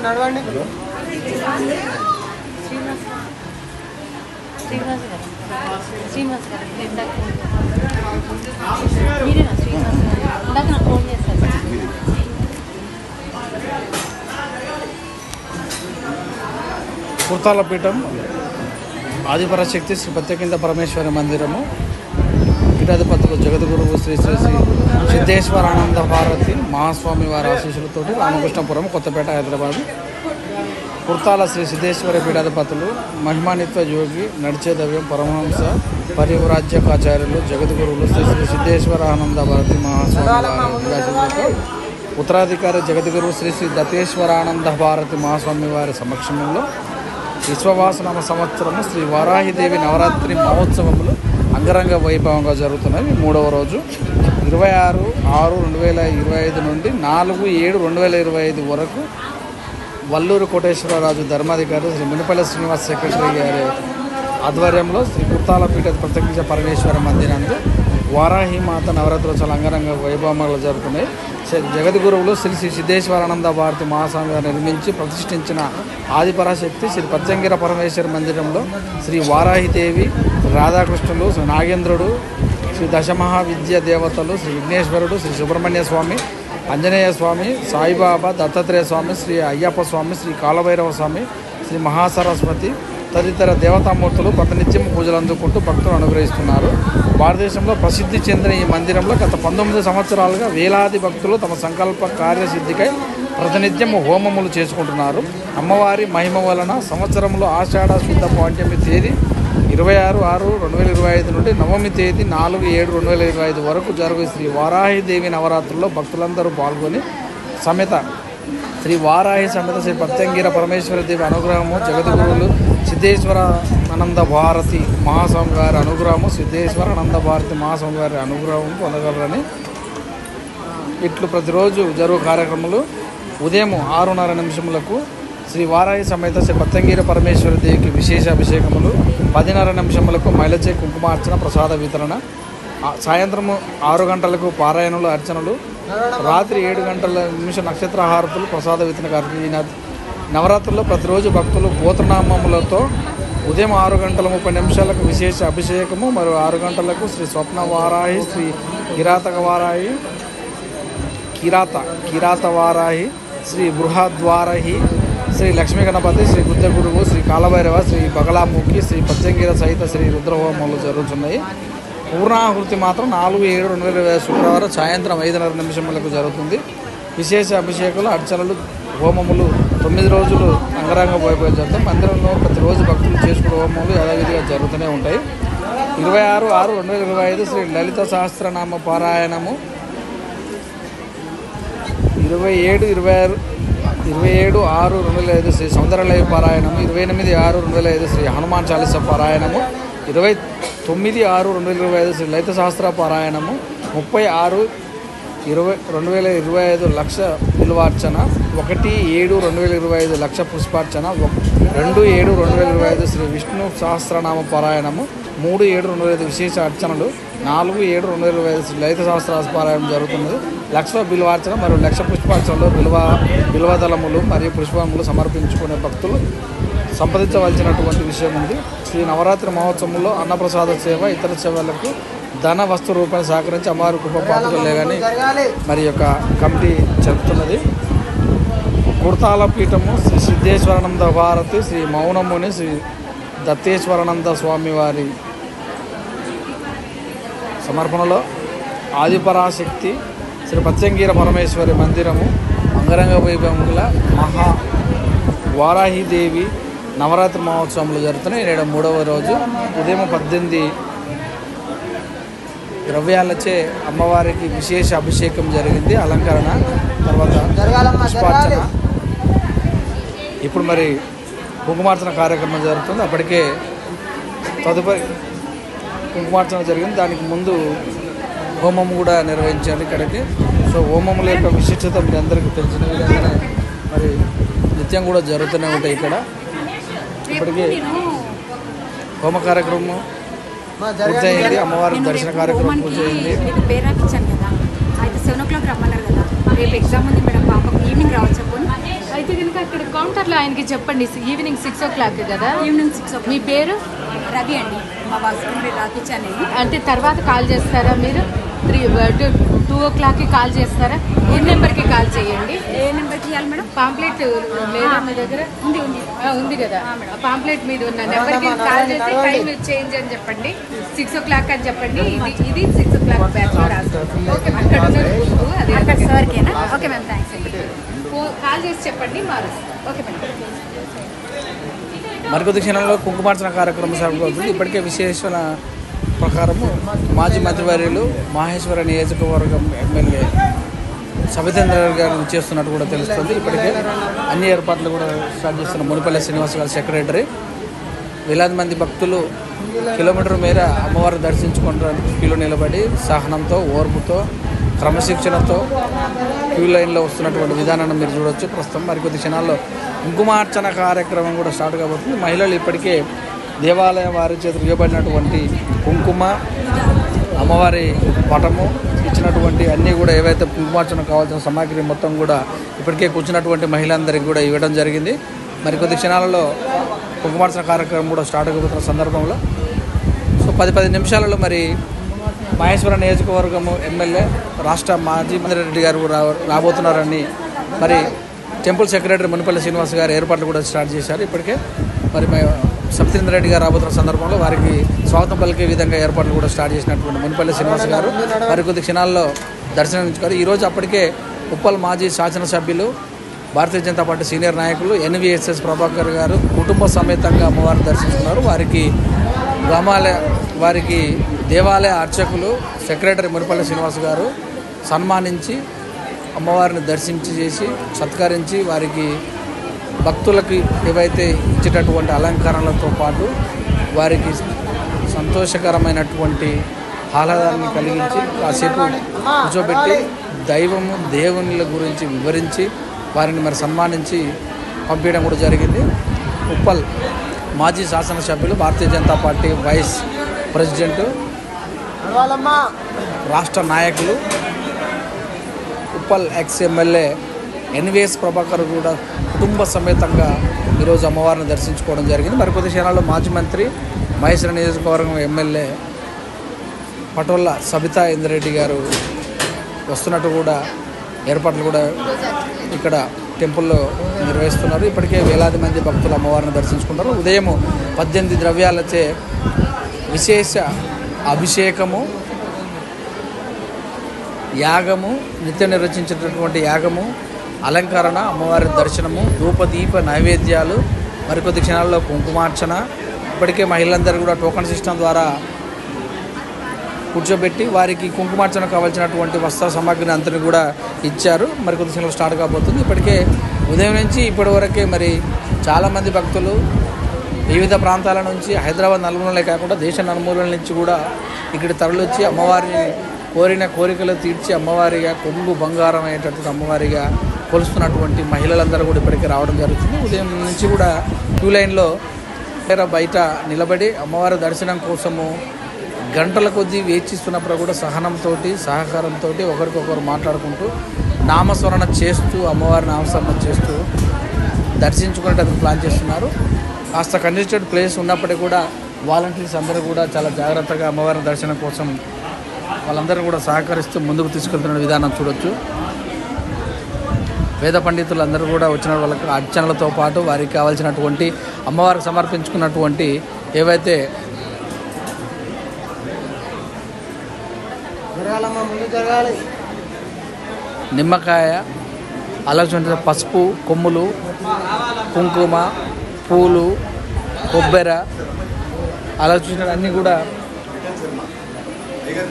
నడవండి శ్రీనివాస్ గారు మీరేనా శ్రీనివాస్ గారు ఇందాక నాకు ఫోన్ చేస్తారు. కుర్తాలపీఠం ఆదిపరాశక్తి శ్రీ ప్రత్యేకింత పరమేశ్వరి మందిరము పీఠాధిపతులు జగద్గురువు శ్రీ శ్రీ శ్రీ సిద్ధేశ్వరానంద భారతి మహాస్వామి వారి ఆశీస్సులతోటి రామకృష్ణపురం కొత్తపేట హైదరాబాద్. కుర్తాల శ్రీ సిద్ధేశ్వరి పీఠాధిపతులు మహిమానిత్వ యోగి నడిచే దవ్యం పరమహంస పరివ్రాజ్యకాచార్యులు జగద్గురువులు శ్రీ శ్రీ సిద్ధేశ్వరానంద భారతి మహాస్వామి వారి ఆశీస్సులతో ఉత్తరాధికారి జగద్గురువు శ్రీ శ్రీ దత్తేశ్వరానంద భారతి మహాస్వామి వారి సమక్షంలో విశ్వవాసనామ సంవత్సరము శ్రీ వారాహిదేవి నవరాత్రి మహోత్సవములు అంగరంగ వైభవంగా జరుగుతున్నాయి. 3వ రోజు 26/6/2025 నుండి 4/7/2025 వరకు వల్లూరు కోటేశ్వరరాజు ధర్మాధికారి శ్రీ మునిపల్లి శ్రీనివాస్ సెక్రటరీ గారి ఆధ్వర్యంలో శ్రీ కుర్తాలపీఠ ప్రత్యేకించ పరమేశ్వర మందిరందు వారాహిమాత నవరాత్రోత్సవాలు అంగరంగ వైభవంగా జరుగుతున్నాయి. జగద్గురువులు శ్రీ శ్రీ సిద్ధేశ్వరానంద భారతి మహాస్వామి గారు నిర్మించి ప్రతిష్ఠించిన ఆదిపరాశక్తి శ్రీ ప్రత్యంగిర పరమేశ్వర మందిరంలో శ్రీ వారాహిదేవి, రాధాకృష్ణులు, శ్రీ నాగేంద్రుడు, శ్రీ దశమహావిద్య దేవతలు, శ్రీ విఘ్నేశ్వరుడు, శ్రీ సుబ్రహ్మణ్య స్వామి, ఆంజనేయ స్వామి, సాయిబాబా, దత్తాత్రేయ స్వామి, శ్రీ అయ్యప్ప స్వామి, శ్రీ కాలభైరవ స్వామి, శ్రీ మహాసరస్వతి తదితర దేవతామూర్తులు ప్రతినిత్యం పూజలు అందుకుంటూ భక్తులు అనుగ్రహిస్తున్నారు. భారతదేశంలో ప్రసిద్ధి చెందిన ఈ మందిరంలో గత 19 సంవత్సరాలుగా వేలాది భక్తులు తమ సంకల్ప కార్యసిద్ధికై ప్రతినిత్యం హోమములు చేసుకుంటున్నారు. అమ్మవారి మహిమ వలన సంవత్సరంలో ఆషాఢ శుద్ధ పౌర్ణమి తేదీ 26/6/2025 నుండి నవమి తేదీ 4/7/2025 వరకు జరుగు శ్రీ వారాహిదేవి నవరాత్రుల్లో భక్తులందరూ పాల్గొని శ్రీ వారాహి సమేత శ్రీ ప్రత్యంగిర పరమేశ్వరి దేవి అనుగ్రహము, జగద్గురువులు సిద్ధేశ్వరానంద భారతి మహాస్వామి గారి అనుగ్రహము, సిద్ధేశ్వరానంద భారతి మహాస్వామి గారి అనుగ్రహం పొందగలరని ఇట్లు ప్రతిరోజు జరుగు కార్యక్రమాలు ఉదయం 6:30 శ్రీ వారాహి సమేత శ్రీ ప్రత్యంగిర పరమేశ్వరి దేవికి విశేష అభిషేకములు, 10:30 మైలచే కుంకుమార్చన ప్రసాద వితరణ, సాయంత్రం 6 గంటలకు పారాయణులు అర్చనలు, రాత్రి 7 గంటల నక్షత్ర హారతులు ప్రసాద వితరణ కార్యక్రమం. నవరాత్రుల్లో ప్రతిరోజు భక్తులు గోత్రనామములతో ఉదయం 6:30 విశేష అభిషేకము, మరియు 6 గంటలకు శ్రీ స్వప్న వారాహి, శ్రీ కిరాత వారాహి, శ్రీ బృహద్వారాహి, శ్రీ లక్ష్మీ గణపతి, శ్రీ బుద్ధగురువు, శ్రీ కాలభైరవ, శ్రీ బగలాముఖి, శ్రీ ప్రత్యంగిర సహిత శ్రీ రుద్రహోమములు జరుగుతున్నాయి. పూర్ణాహుతి మాత్రం 4/7/2025 శుక్రవారం సాయంత్రం 5:30 జరుగుతుంది. విశేష అభిషేకాలు, అర్చనలు, హోమములు 9 రోజులు అంగరంగ వైభవం జరుగుతాయి. మందిరంలో ప్రతిరోజు భక్తులు చేసుకునే హోమములు యథావిధిగా జరుగుతూనే ఉంటాయి. 26/6/2025 శ్రీ లలిత సహస్రనామ పారాయణము, 27/6/2025 శ్రీ సౌందర్యలయ పారాయణము, 28/6/2025 శ్రీ హనుమాన్ చాలీస పారాయణము, 29/6/2025 శ్రీ లలిత సహస్ర పారాయణము, 30/6/2025 లక్ష బిల్వార్చన, 1/7/2025 లక్ష పుష్పార్చన, 2/7/2025 శ్రీ విష్ణు సహస్రనామ పారాయణము, 3/7/2025 విశేష అర్చనలు, 4/7/2025 శ్రీ లలిత సహస్ర పారాయణం జరుగుతున్నది. లక్ష బిల్వార్చన మరియు లక్ష పుష్పార్చనలో బిల్వదళములు మరియు పుష్పములు సమర్పించుకునే భక్తులు సంప్రదించవలసినటువంటి విషయం ఉంది. శ్రీ నవరాత్రి మహోత్సవంలో అన్నప్రసాద సేవ, ఇతర సేవలకు ధన వస్తు రూపాయలు సహకరించి అమ్మవారి కృప పాత్రలే కానీ మరి యొక్క కమిటీ జరుపుతున్నది. కుర్తాల పీఠము శ్రీ సిద్ధేశ్వరానంద భారతి శ్రీ మౌనముని శ్రీ దత్తేశ్వరానంద స్వామి వారి సమర్పణలో ఆదిపరాశక్తి శ్రీ పచ్చంగీర పరమేశ్వరి మందిరము అంగరంగ వైభవముల మహా వారాహిదేవి నవరాత్రి మహోత్సవములు జరుగుతున్నాయి. నేడు 3వ రోజు ఉదయం 18 ద్రవ్యాలచే అమ్మవారికి విశేష అభిషేకం జరిగింది. అలంకరణ తర్వాత పుష్పార్చన, ఇప్పుడు మరి కుంకుమార్చన కార్యక్రమం జరుగుతుంది. అప్పటికే తదుపరి కుంకుమార్చన జరిగింది. దానికి ముందు హోమం కూడా నిర్వహించారు ఇక్కడికి. సో హోమముల యొక్క విశిష్టత మీ అందరికీ తెలిసిన విధంగానే మరి నిత్యం కూడా జరుగుతూనే ఉంటాయి ఇక్కడ. ఇప్పటికీ హోమ కార్యక్రమం పూర్తయింది. అమ్మవారి దర్శన కార్యక్రమం పూర్తయింది. మీకు పేరు రాపించాను కదా, అయితే 7 o'clock రమ్మన్నారు కదా. రేపు ఎగ్జామ్ ఉంది మేడం, పాపకు ఈవినింగ్ రావచ్చు. అయితే కనుక అక్కడ కౌంటర్లో ఆయనకి చెప్పండి, ఈవినింగ్ 6 o'clock కదా. Evening 6 o'clock. మీ పేరు? రవి అండి, మా వాసు రాపించాను నేను. అంటే తర్వాత కాల్ చేస్తారా మీరు? 2 o'clockకి కాల్ చేస్తారా? ఏ నెంబర్కి కాల్ చేయండి. ఏ నెంబర్కి ఇవ్వాలి మేడం? పాంప్లెట్ లేదా మీ దగ్గర? ఉంది కదా. పాంప్లెట్ మీద ఉన్న నెంబర్కి కాల్ చేసి టైం చేంజ్ అని చెప్పండి, 6 o'clock అని చెప్పండి. ఇది 6 o'clock బ్యాచ్ ఓకే. అక్కడ ఉన్నది అక్కడ సార్కేనా? ఓకే మ్యామ్, థ్యాంక్స్ అండి. కాల్ చేసి చెప్పండి, మారుస్తాం. Okay madam. మరికొద్ది క్షణంలో కుంకుమార్చన కార్యక్రమం సాగుతుంది. ఇప్పటికే విశేషణ ప్రకారము మాజీ మంత్రివర్యులు మాహేశ్వర నియోజకవర్గం ఎమ్మెల్యే సబితేంద్ర గారు చేస్తున్నట్టు కూడా తెలుస్తుంది. ఇప్పటికే అన్ని ఏర్పాట్లు కూడా స్టార్ట్ చేస్తున్న మునిపల్లి శ్రీనివాస్ గారి సెక్రటరీ. వేలాది మంది భక్తులు కిలోమీటర్ మేర అమ్మవారిని దర్శించుకోవడానికి క్యూలో నిలబడి సహనంతో, ఓర్పుతో, క్రమశిక్షణతో క్యూ లైన్లో వస్తున్నటువంటి విధానాన్ని మీరు చూడవచ్చు. ప్రస్తుతం మరికొద్ది క్షణాల్లో కుంకుమార్చన కార్యక్రమం కూడా స్టార్ట్ కాబోతుంది. మహిళలు ఇప్పటికే దేవాలయం వారి చేతులు ఇవ్వబడినటువంటి కుంకుమ, అమ్మవారి పటము ఇచ్చినటువంటి అన్నీ కూడా ఏవైతే కుంకుమార్చన కావాల్సిన సామాగ్రి మొత్తం కూడా ఇప్పటికే కూర్చున్నటువంటి మహిళలందరికీ కూడా ఇవ్వడం జరిగింది. మరికొద్ది క్షణాలలో కుంకుమార్చన కార్యక్రమం కూడా స్టార్ట్ కాబోతున్న సందర్భంలో సో 10 నిమిషాలలో మరి మహేశ్వర నియోజకవర్గము ఎమ్మెల్యే రాష్ట్ర మాజీ మంత్రి రెడ్డి గారు రాబోతున్నారని మరి టెంపుల్ సెక్రటరీ మునిపల్లి శ్రీనివాస్ గారు ఏర్పాట్లు కూడా స్టార్ట్ చేశారు. ఇప్పటికే మరి సబితేంద్ర రెడ్డి గారు రాబోతున్న సందర్భంలో వారికి స్వాగతం పలికే విధంగా ఏర్పాట్లు కూడా స్టార్ట్ చేసినటువంటి మునిపల్లి శ్రీనివాస్ గారు మరికొద్ది క్షణాల్లో దర్శనం. ఈరోజు అప్పటికే ఉప్పల్ మాజీ శాసనసభ్యులు, భారతీయ జనతా పార్టీ సీనియర్ నాయకులు ఎన్వీఎస్ఎస్ ప్రభాకర్ గారు కుటుంబ సమేతంగా అమ్మవారిని దర్శించుకున్నారు. వారికి దేవాలయ అర్చకులు సెక్రటరీ మునిపల్లి శ్రీనివాస్ గారు సన్మానించి అమ్మవారిని దర్శించి చేసి సత్కరించి వారికి భక్తులకి ఏవైతే ఇచ్చేటటువంటి అలంకరణలతో పాటు వారికి సంతోషకరమైనటువంటి ఆహ్లాదాన్ని కలిగించి కాసేపు కూర్చోబెట్టి దైవము దేవునిల గురించి వివరించి వారిని మరి సన్మానించి పంపించడం కూడా జరిగింది. ఉప్పల్ మాజీ శాసనసభ్యులు, Bharatiya Janata party vice president, రాష్ట్ర నాయకులు, Uppal ex MLA NVS Prabhakar కూడా కుటుంబ సమేతంగా ఈరోజు అమ్మవారిని దర్శించుకోవడం జరిగింది. మరికొద్ది క్షణాల్లో మాజీ మంత్రి మహేశ్వర నియోజకవర్గం ఎమ్మెల్యే పటోళ్ళ సబితా ఇంద్రెడ్డి గారు వస్తున్నట్టు కూడా ఏర్పాట్లు కూడా ఇక్కడ టెంపుల్లో నిర్వహిస్తున్నారు. ఇప్పటికే వేలాది మంది భక్తులు అమ్మవారిని దర్శించుకుంటారు. ఉదయం 18 ద్రవ్యాలచే విశేష అభిషేకము, యాగము, నిత్యం నిర్వచించినటువంటి యాగము, అలంకరణ, అమ్మవారి దర్శనము, ధూపదీప నైవేద్యాలు, మరికొద్ది క్షణాల్లో కుంకుమార్చన. ఇప్పటికే మహిళలందరూ కూడా టోకన్ సిస్టమ్ ద్వారా కూర్చోబెట్టి వారికి కుంకుమార్చన కావాల్సినటువంటి వస్త్ర సామాగ్రిని అంతని కూడా ఇచ్చారు. మరికొద్ది క్షణాలు స్టార్ట్ కాబోతుంది. ఇప్పటికే ఉదయం నుంచి ఇప్పటి వరకే మరి చాలామంది భక్తులు వివిధ ప్రాంతాల నుంచి హైదరాబాద్ నలుమూలలే కాకుండా దేశ నలుమూలల నుంచి కూడా ఇక్కడ తరలిచ్చి అమ్మవారిని కోరిన కోరికలు తీర్చి అమ్మవారిగా కొంగు బంగారం అయ్యేటటువంటి అమ్మవారిగా కొలుస్తున్నటువంటి మహిళలందరూ కూడా ఇప్పటికే రావడం జరుగుతుంది. ఉదయం నుంచి కూడా క్యూ లైన్లో బయట నిలబడి అమ్మవారి దర్శనం కోసము గంటల కొద్దీ వేచిస్తున్నప్పుడు కూడా సహనంతో, సహకారంతో ఒకరికొకరు మాట్లాడుకుంటూ నామస్మరణ చేస్తూ అమ్మవారి నామస్మరణ చేస్తూ దర్శించుకునేటప్పుడు ప్లాన్ చేస్తున్నారు. కాస్త కంజెస్టెడ్ ప్లేస్ ఉన్నప్పటికీ కూడా వాలంటీర్స్ అందరూ కూడా చాలా జాగ్రత్తగా అమ్మవారి దర్శనం కోసం వాళ్ళందరూ కూడా సహకరిస్తూ ముందుకు తీసుకెళ్తున్న విధానం చూడొచ్చు. వేద పండితులు అందరూ కూడా వచ్చిన వాళ్ళకి అర్చనలతో పాటు వారికి కావాల్సినటువంటి అమ్మవారికి సమర్పించుకున్నటువంటి ఏవైతే నిమ్మకాయ, అలాగే పసుపు కొమ్ములు, కుంకుమ, పూలు, కొబ్బెర అలా చూసిన అన్నీ కూడా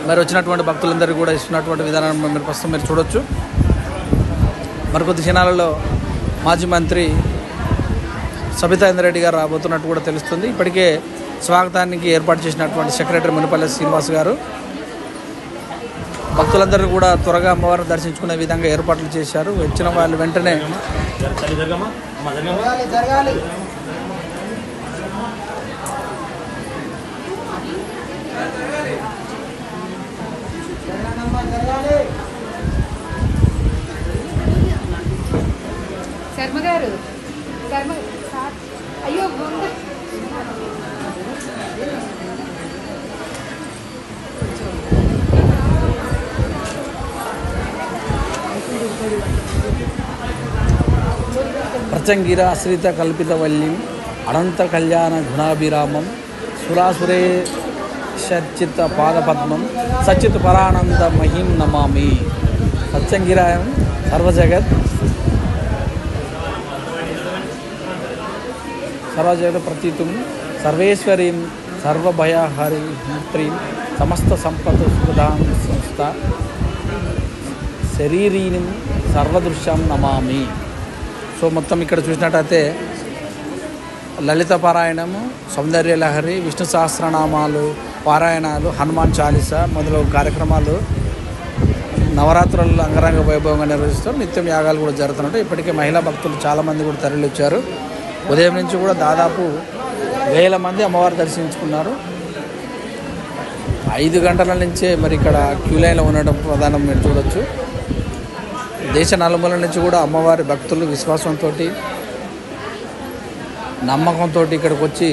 మరి వచ్చినటువంటి భక్తులందరూ కూడా ఇస్తున్నటువంటి విధానాన్ని మీరు ప్రస్తుతం మీరు చూడొచ్చు. మరికొద్ది క్షణాలలో మాజీ మంత్రి సబితా ఇంద్రారెడ్డి గారు రాబోతున్నట్టు కూడా తెలుస్తుంది. ఇప్పటికే స్వాగతానికి ఏర్పాటు చేసినటువంటి సెక్రటరీ మునిపల్లి శ్రీనివాస్ గారు భక్తులందరూ కూడా త్వరగా అమ్మవారిని దర్శించుకునే విధంగా ఏర్పాట్లు చేశారు. వచ్చిన వాళ్ళు వెంటనే శర్మ గారు అయ్యో ప్రచంగిర ఆశ్రిత కల్పితవల్లిం అనంత కళ్యాణ గుణాభిరామం సురాసురేషర్చిత పాదపద్మం సచిత్ పరానంద మహిం నమామి. ప్రచంగిరాయం సర్వజగత్ ప్రతీతుం సర్వేశ్వరీం సర్వభయహరిత్రీం సమస్త సంపద సుధాం సంస్థ శరీరీని సర్వదృశ్యం నమామి. సో మొత్తం ఇక్కడ చూసినట్టయితే లలిత పారాయణము, సౌందర్యలహరి, విష్ణు సహస్రనామాలు పారాయణాలు, హనుమాన్ చాలీసా మొదలగు కార్యక్రమాలు నవరాత్రులలో అంగరంగ వైభవంగా నిర్వహిస్తారు. నిత్యం యాగాలు కూడా జరుగుతుంటాయి. ఇప్పటికే మహిళా భక్తులు చాలామంది కూడా తరలిచ్చారు. ఉదయం నుంచి కూడా దాదాపు 1000 మంది అమ్మవారు దర్శించుకున్నారు. 5 గంటల నుంచే మరి ఇక్కడ క్యూ లైన్లో ఉండడం ప్రధానం మీరు చూడొచ్చు. దేశ నలుమూల నుంచి కూడా అమ్మవారి భక్తులు విశ్వాసంతో నమ్మకంతో ఇక్కడికి వచ్చి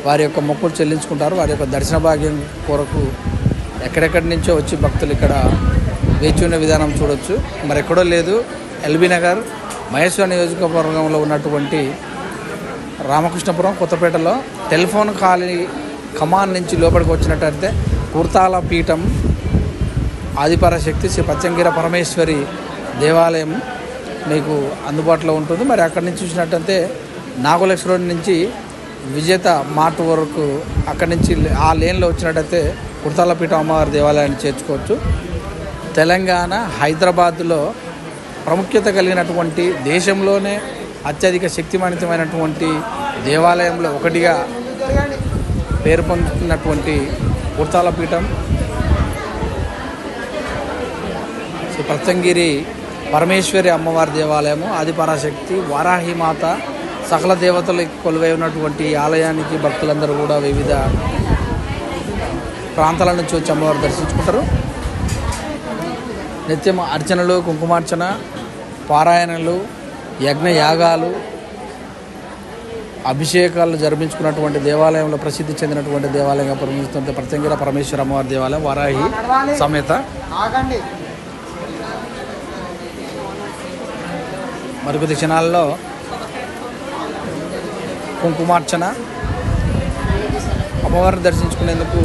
వారి యొక్క మొక్కులు చెల్లించుకుంటారు. వారి యొక్క దర్శన భాగ్యం కొరకు ఎక్కడెక్కడి నుంచో వచ్చి భక్తులు ఇక్కడ వేచి ఉన్న విధానం చూడొచ్చు. మరి ఎక్కడో లేదు, ఎల్బీ నగర్ మహేశ్వర నియోజకవర్గంలో ఉన్నటువంటి రామకృష్ణపురం కొత్తపేటలో టెలిఫోన్ కాలనీ కమాన్ నుంచి లోపలికి వచ్చినట్టయితే కుర్తాల పీఠం ఆదిపరాశక్తి శ్రీ ప్రత్యంగిర పరమేశ్వరి దేవాలయం మీకు అందుబాటులో ఉంటుంది. మరి అక్కడి నుంచి చూసినట్టయితే నాగులక్ష్మి రోడ్ నుంచి విజేత మార్ట్ వరకు అక్కడి నుంచి ఆ లేన్లో వచ్చినట్టయితే కుర్తాలపీఠ అమ్మవారి దేవాలయాన్ని చేర్చుకోవచ్చు. తెలంగాణ హైదరాబాద్లో ప్రాముఖ్యత కలిగినటువంటి దేశంలోనే అత్యధిక శక్తివంతమైనటువంటి దేవాలయంలో ఒకటిగా పేరు పొందుతున్నటువంటి కుర్తాలపీఠం శ్రీ ప్రత్యంగిరి పరమేశ్వరి అమ్మవారి దేవాలయము, ఆదిపరాశక్తి, వారాహిమాత, సకల దేవతలు కొలువై ఉన్నటువంటి ఆలయానికి భక్తులందరూ కూడా వివిధ ప్రాంతాల నుంచి వచ్చి అమ్మవారు దర్శించుకుంటారు. నిత్యం అర్చనలు, కుంకుమార్చన, పారాయణలు, యజ్ఞ యాగాలు, అభిషేకాలు జరిపించుకున్నటువంటి దేవాలయంలో ప్రసిద్ధి చెందినటువంటి దేవాలయంగా పరిగణిస్తుంది ప్రత్యంగిర పరమేశ్వర అమ్మవారి దేవాలయం వారాహి సమేత. మరికొద్ది క్షణాల్లో కుంకుమార్చన అమ్మవారిని దర్శించుకునేందుకు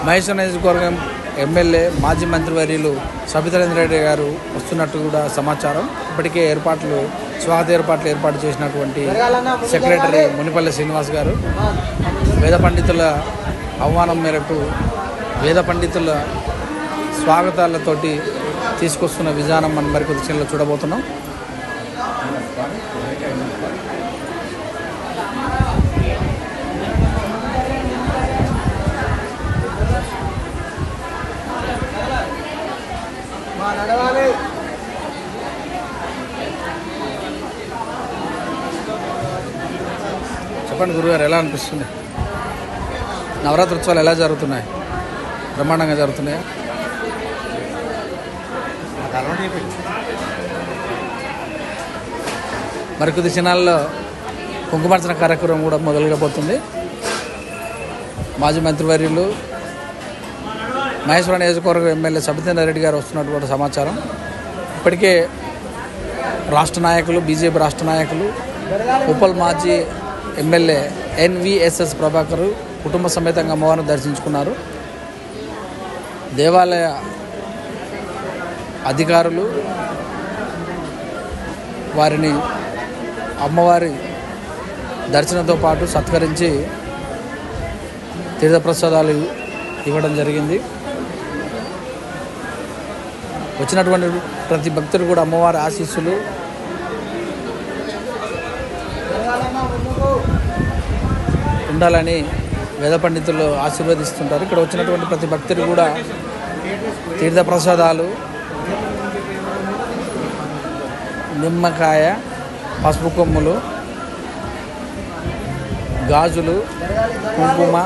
మహేశ్వర నియోజకవర్గం ఎమ్మెల్యే మాజీ మంత్రివర్యులు సబితా ఇంద్రారెడ్డి గారు వస్తున్నట్టు కూడా సమాచారం. ఇప్పటికే స్వాగత ఏర్పాట్లు ఏర్పాటు చేసినటువంటి సెక్రటరీ మునిపల్లి శ్రీనివాస్ గారు వేద పండితుల ఆహ్వానం మేరకు వేద పండితుల స్వాగతాలతోటి తీసుకొస్తున్న విధానం మనం మరికొద్ది క్షణంలో చూడబోతున్నాం. చెప్పండి గురుగారు, ఎలా అనిపిస్తుంది? నవరాత్రి ఉత్సవాలు ఎలా జరుగుతున్నాయి? బ్రహ్మాండంగా జరుగుతున్నాయా? మరికొద్ది క్షణాల్లో కుంకుమార్చన కార్యక్రమం కూడా మొదలుగా పోతుంది. మాజీ మంత్రివర్యులు మహేశ్వరం నియోజకవర్గం ఎమ్మెల్యే సబితేందర్ రెడ్డి గారు వస్తున్నటువంటి సమాచారం. ఇప్పటికే రాష్ట్ర నాయకులు, బీజేపీ రాష్ట్ర నాయకులు, ఉప్పల్ మాజీ ఎమ్మెల్యే ఎన్విఎస్ఎస్ ప్రభాకర్ కుటుంబ సమేతంగా అమ్మవారిని దర్శించుకున్నారు. దేవాలయ అధికారులు వారిని అమ్మవారి దర్శనంతో పాటు సత్కరించి తీర్థప్రసాదాలు ఇవ్వడం జరిగింది. వచ్చినటువంటి ప్రతి భక్తులు కూడా అమ్మవారి ఆశీస్సులు ఉండాలని వేద పండితులు ఆశీర్వదిస్తుంటారు. ఇక్కడ వచ్చినటువంటి ప్రతి భక్తులు కూడా తీర్థప్రసాదాలు, నిమ్మకాయ, పసుపు కొమ్ములు, గాజులు, కుంకుమ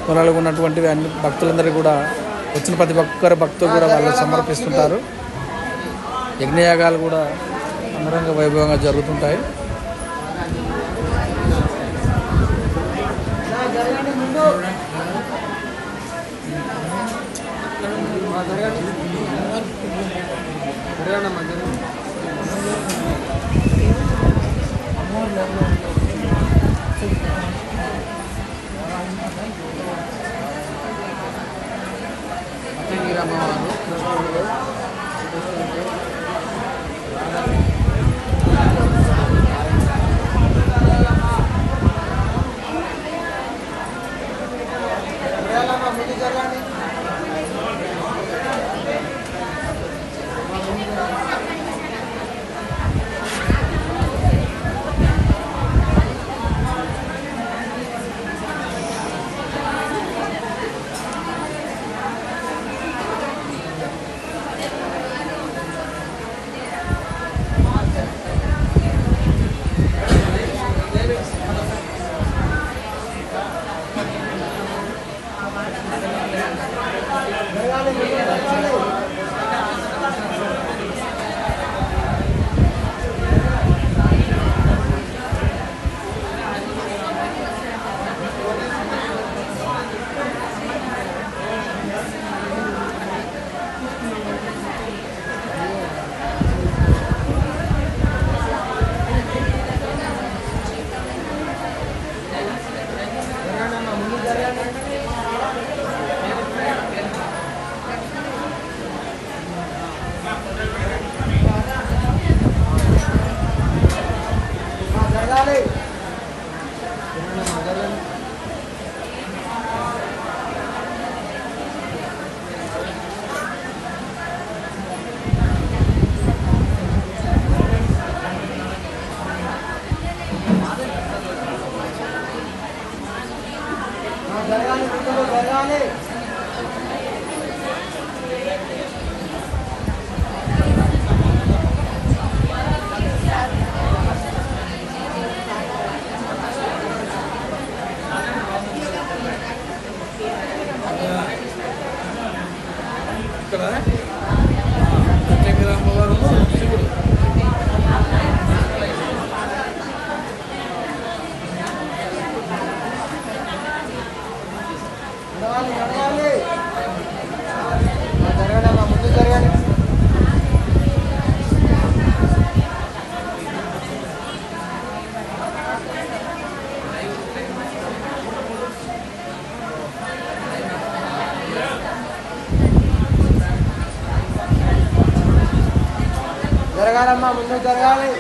మొదలగున్నటువంటివి అన్ని భక్తులందరూ కూడా వచ్చిన ప్రతి ఒక్కరు భక్తులు కూడా వాళ్ళు సమర్పిస్తుంటారు. యజ్ఞయాగాలు కూడా అంగరంగ వైభవంగా జరుగుతుంటాయి. జరగాలమ్మా, ముందు జరగాలి.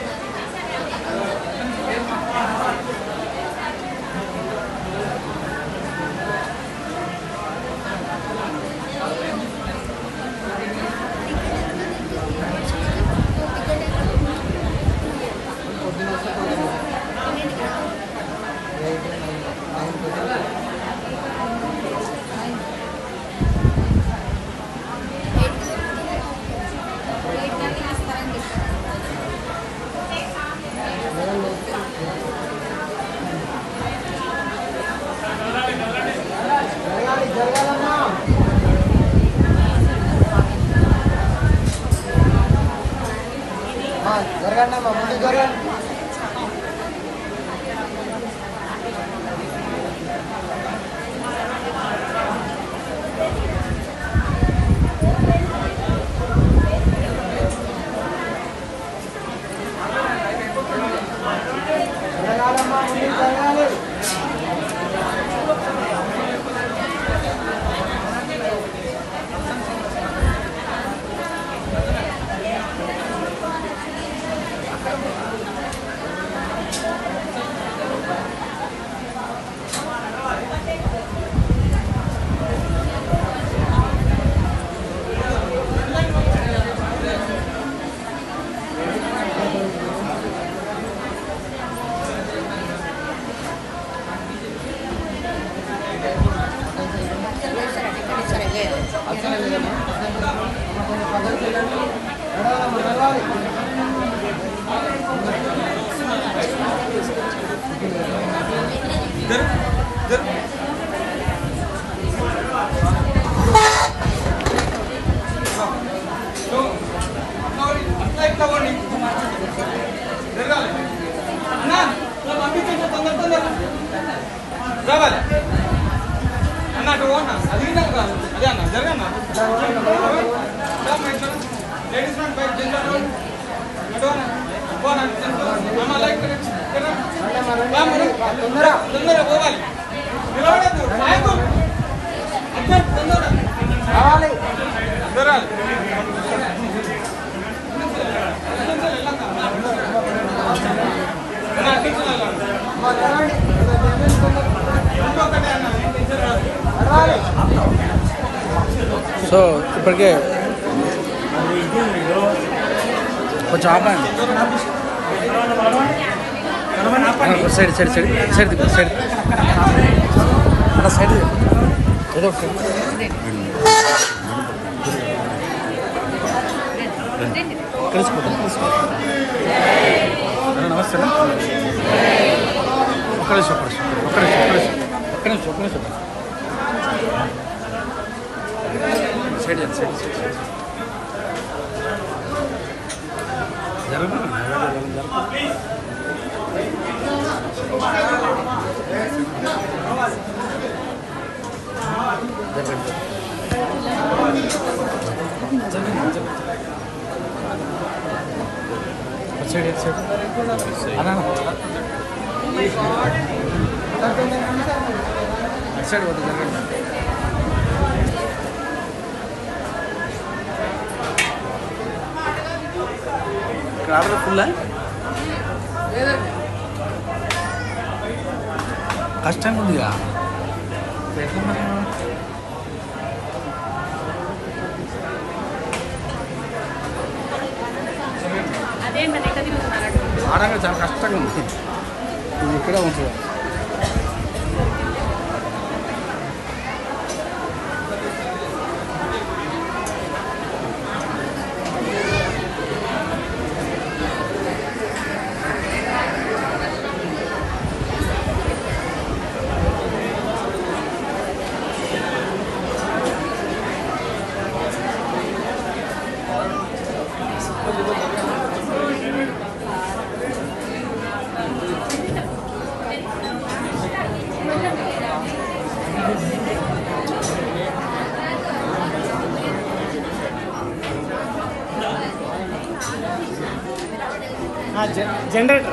రావాలి అన్న అటు పోన్నా అది అదే అన్న జరగన్నా లేడీస్ బైక్ తొందర పోవాలి రావాలి జరగాలి సో ఇప్పటికే కొంచెం ఆపండి. Side side side side side అలా సైడ్ ఏదో ఒకటి కలిసిపోతాం. నమస్తే ఒక్క నిమిషం ఒక్క నిమిషం ఒక్క నిమిషం ఒక్క నిమిషం ఒక్క నిమిషం సైడ్ సైడ్ సైడ్ సైడ్ పోతే జరగండి. ఇక్కడ ఆర్డర్ ఫుల్ కష్టంగా ఉందిగా ఆడంగా చాలా కష్టంగా ఉంది. ఇది ఇక్కడే ఉంటుంది. జనరేటర్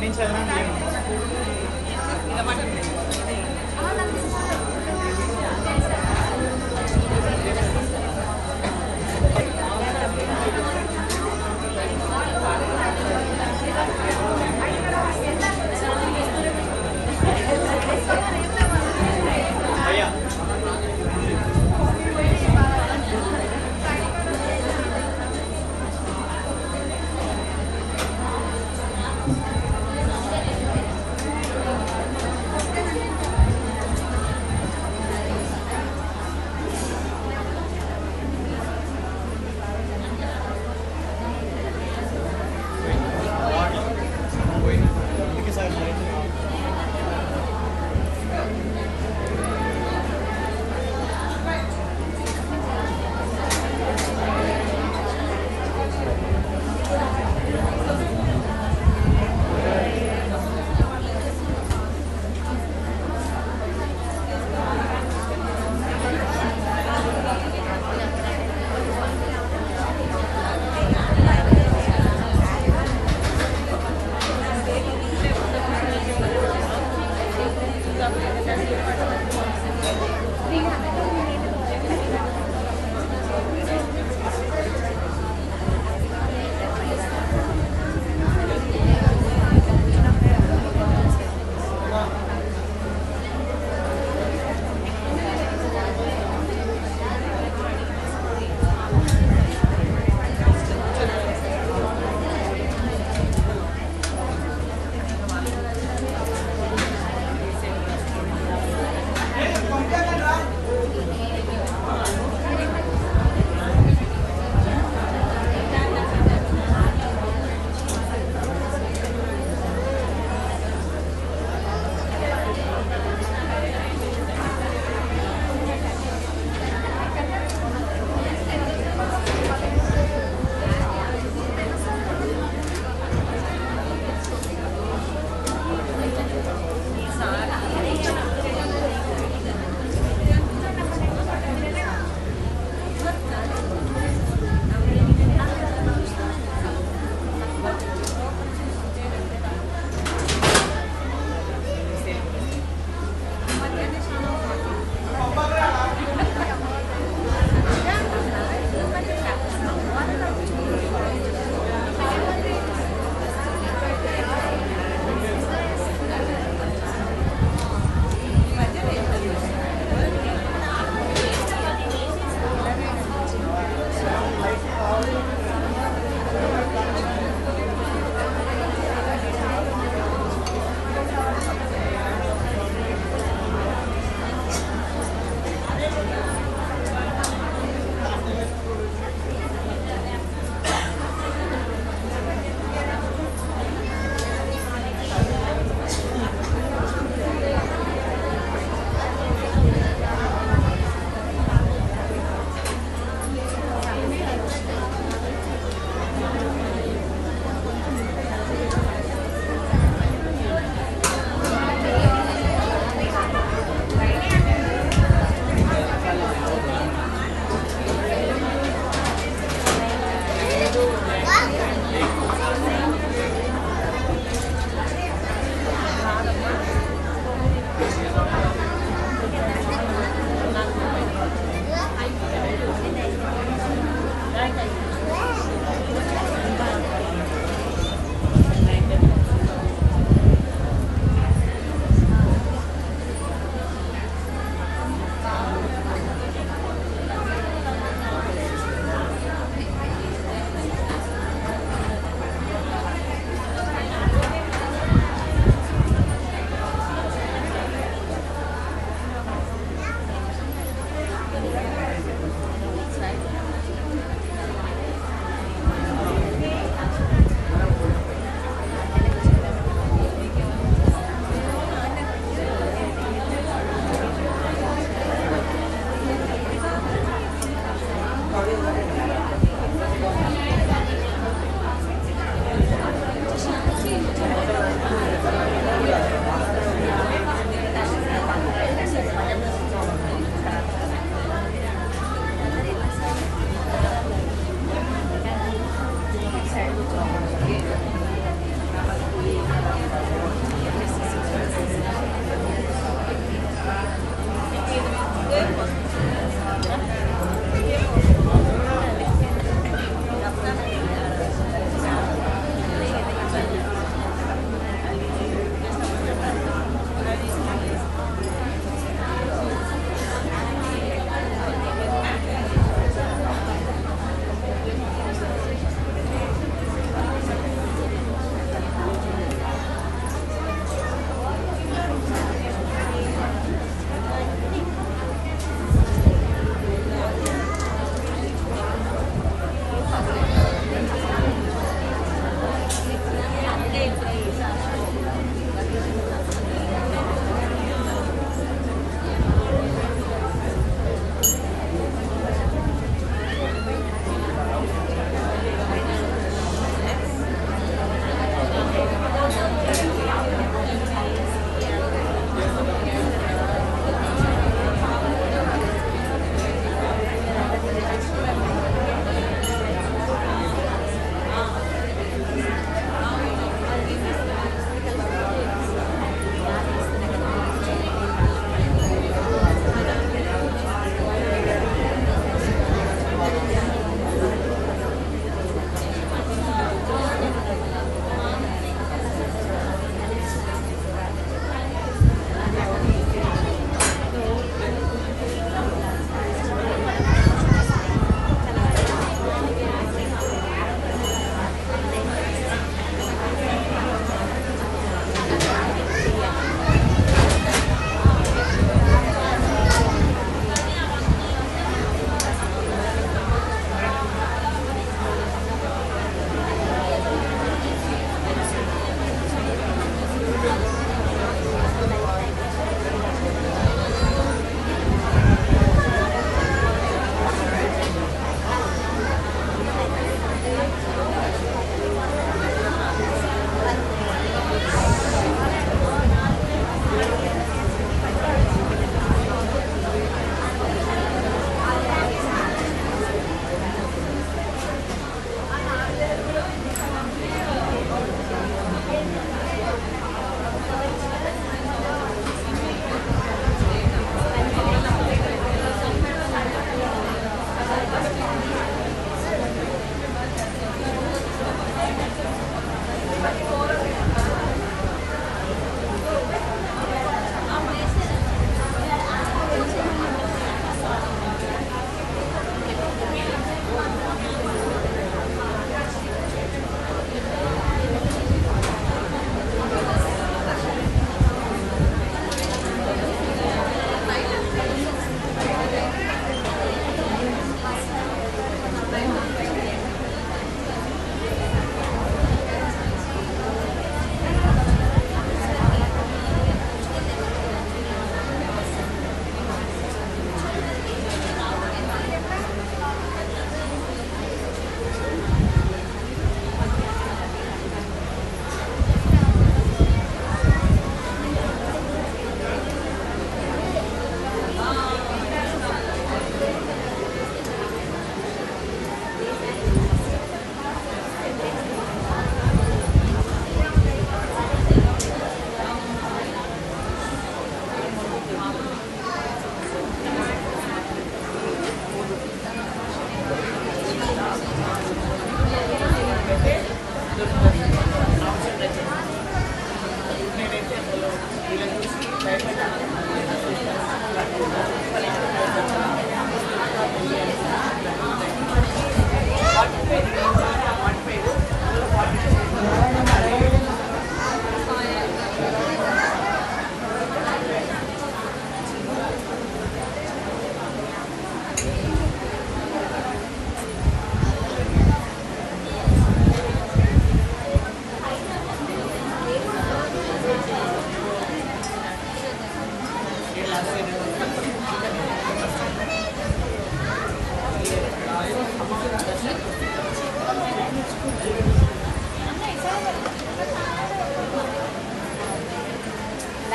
నుంచి చదవడం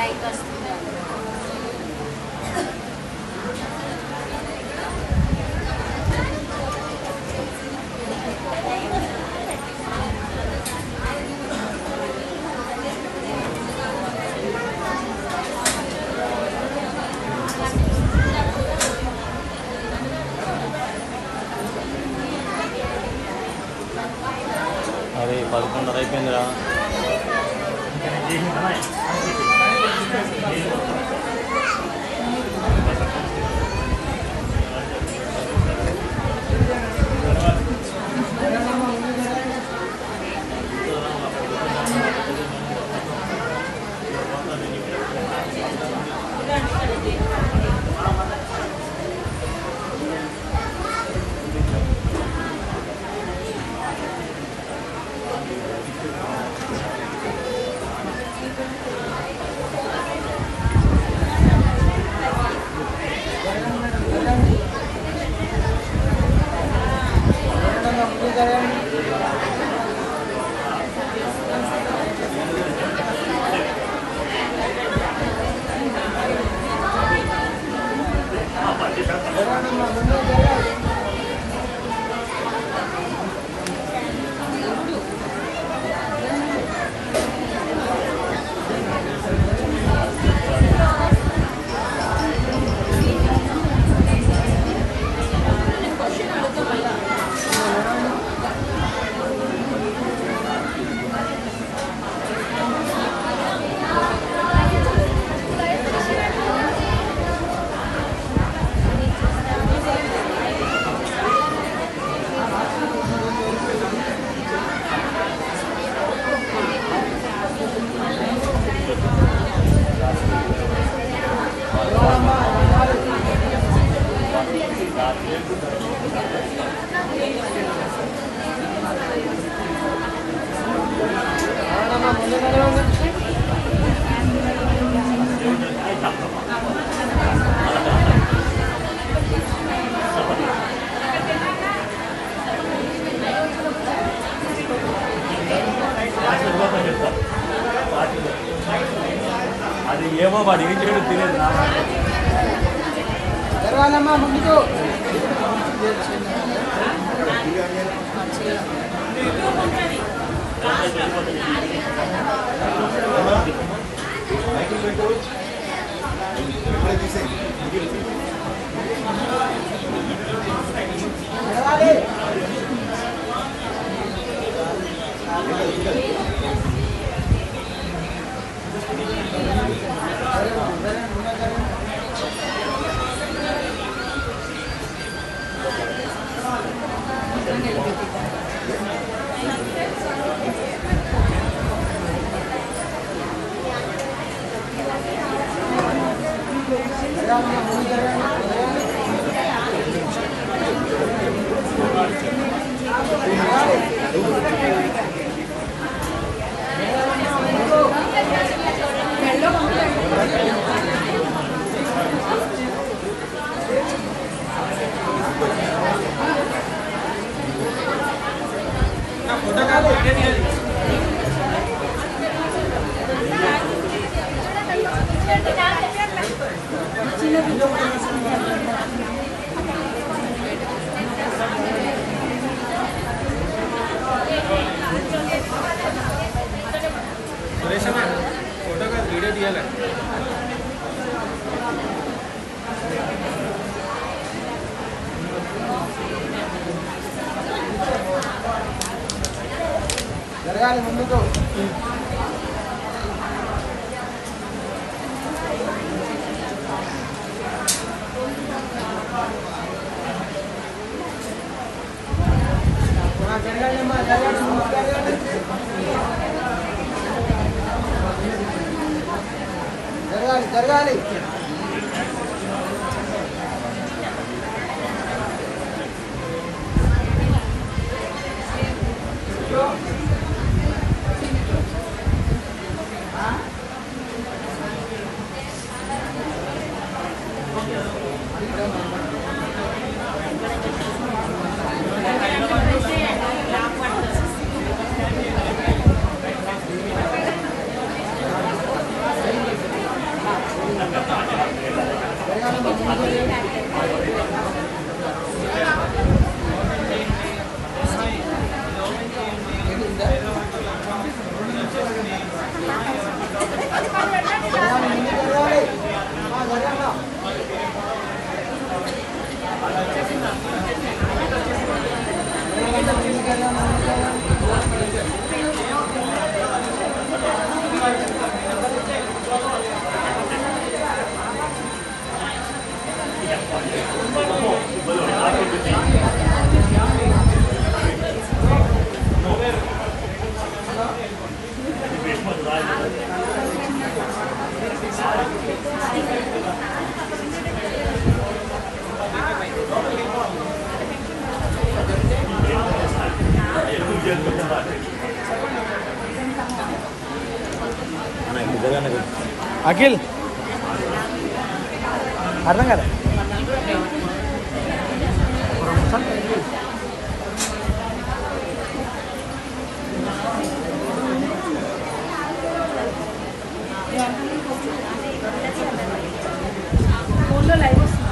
లైట్ వస్తుంది. అరే 11:30 అయిపోయిందిరా. అది ఏమో వాడు ఏం చేయడం తెలియదు. జరగాలమ్మా ముందుకు. జరగాలి. ఫోటో కాదు సురేష్ అన్న ఫోటో కాదు వీడియో తీయాలి. జరగాలి ముందుకు. జరగాలమ్మా జరగాలి ముందుకు జరగాలి. జరగాలి జరగాలి. అఖిల్ అర్థం కదా ఫోన్లో లైవ్ వస్తుంది.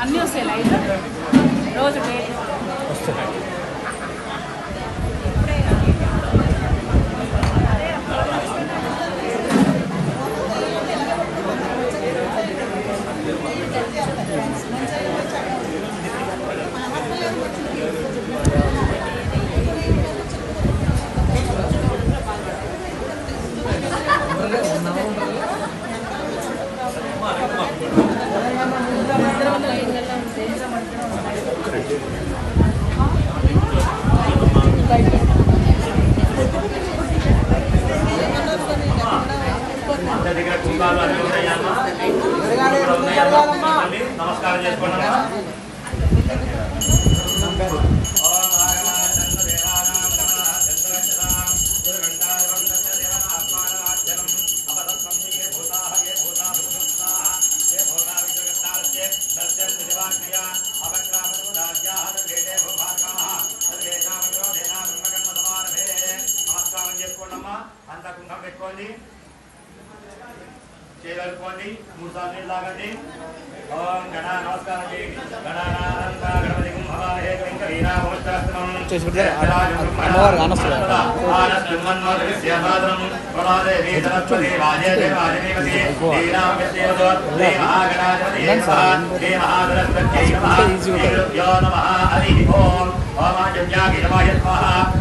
అన్నీ వస్తాయి లైవ్ రోజు నమస్కారం చేసుకోండి. నమస్కారం చేసుకోండమ్మా. అంతా కుంకం పెట్టుకోండి, చేయగలుగుకోండి. 3 సార్లు నీళ్ళు తాగండి. ఓం గణ నమస్కారం చేయండి.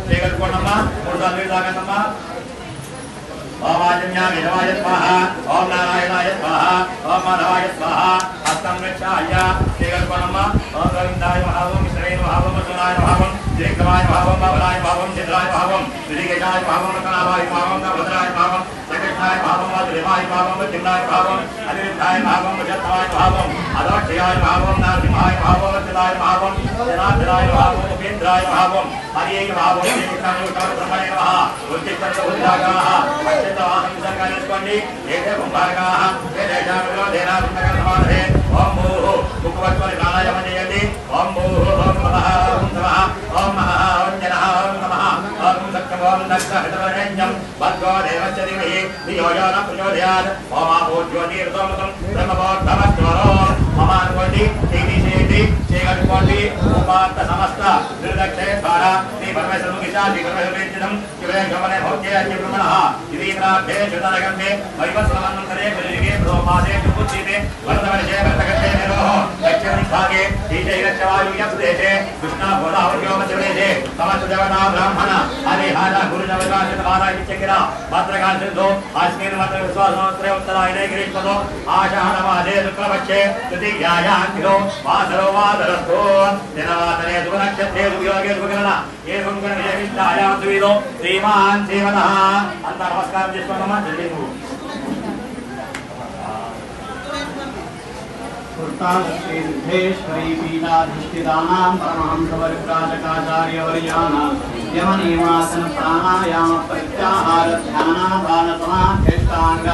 చేయగలుగుకోండమ్మా. 3 సార్లు నీళ్ళు తాగండమ్మా. ఓం ఆజన్యాయ నమాయ స్వాహ, ఓం నారాయణాయ స్వాహ, ఓం మాధవాయ స్వాహ. హస్తం రక్షాయ చేయగలుగుకోనమ్మ. ఓం గోవిందాయ మహావం, శ్రీయ మహావం, సునాయ మహావం, శ్రీకమాయ మహావం, బలాయ మహావం, చిద్రాయ మహావం, శ్రీకేశాయ మహావం, కనాభాయ మహావం, భద్రాయ మహావం, శ్రీకృష్ణాయ మహావం, మధురిమాయ మహావం, చిన్నాయ మహావం, అనిరుద్ధాయ మహావం, జత్వాయ మహావం, అదోక్షయాయ మహావం, నరసింహాయ మహావం, చిదాయ మహావం, జనార్దనాయ మహావం, ఉపేంద్రాయ మహావం, హరియ మహావం, శ్రీకృష్ణాయ బ్రహ్మణే నమః. ఉచ్చిష్టంతో ఉద్యాగాః అత్యంతవాహం సంకల్పించుకోండి. ఏదే కుంభారకాః ఏదేశామిలో దేనాత్మక సమాధే. ఓం భూః ముఖవత్వని ప్రాణాయామం చేయండి. ఓం భూః ఓం నమః ఓం నమః ఓం మహః ఓం జనః ఓం నమః ఓం సత్యం ఓం దక్ష భర్గో దేవస్య ధీమహి ధియో యో న ప్రచోదయాత్. ఓం ఆపో జ్యోతిర్సోమతం బ్రహ్మబోధమస్వరో మమ అనుకోండి. చేయండి, చేయగలుగుకోండి. ఉపాత్త సమస్త నిర్దక్షే ద్వారా శ్రీ పరమేశ్వరునికి శ్రీ పరమేశ్వరం శివే గమనే భౌత్యే బ్రహ్మణః ఇది ప్రార్థే శుద్ధరగంతే వైవస్వమన్నంతరే గురుగే ప్రోపాదే చుపుచ్చితే వరదవర్షే వర్తగతే నిరోహ దక్షిణ భాగే శ్రీశైలచ్చవాయుయప్దేశే కృష్ణ గోదావర్యోమశివదేశే సమస్త దేవతా బ్రాహ్మణ హరిహర గురుజవకాశిత వారాయిత్యకిర భద్రకాళ సిద్ధో అస్మిన్ మత విశ్వాసోత్తరే ఉత్తరాయణే గిరీష్పదో ఆషాఢమాదే శుక్లపక్షే తృతీయాయాంకిలో వాసరో వాసరస్థో దినవాసరే శుభనక్షత్రే శుభయోగే శుభగణన ఏవం గణ విజయవిష్టాయాం సువిదో శ్రీమాన్ శ్రీమనః. అంతా నమస్కారం చేసుకోండమ్మా. జై श्रीसिद्धेश्वरी पीठाधिष्ठितानां परमहंसपरिव्राजकाचार्यवर्याणां यमनियमासन प्राणायाम प्रत्याहार ध्यानाधानसमाधिष्ठांग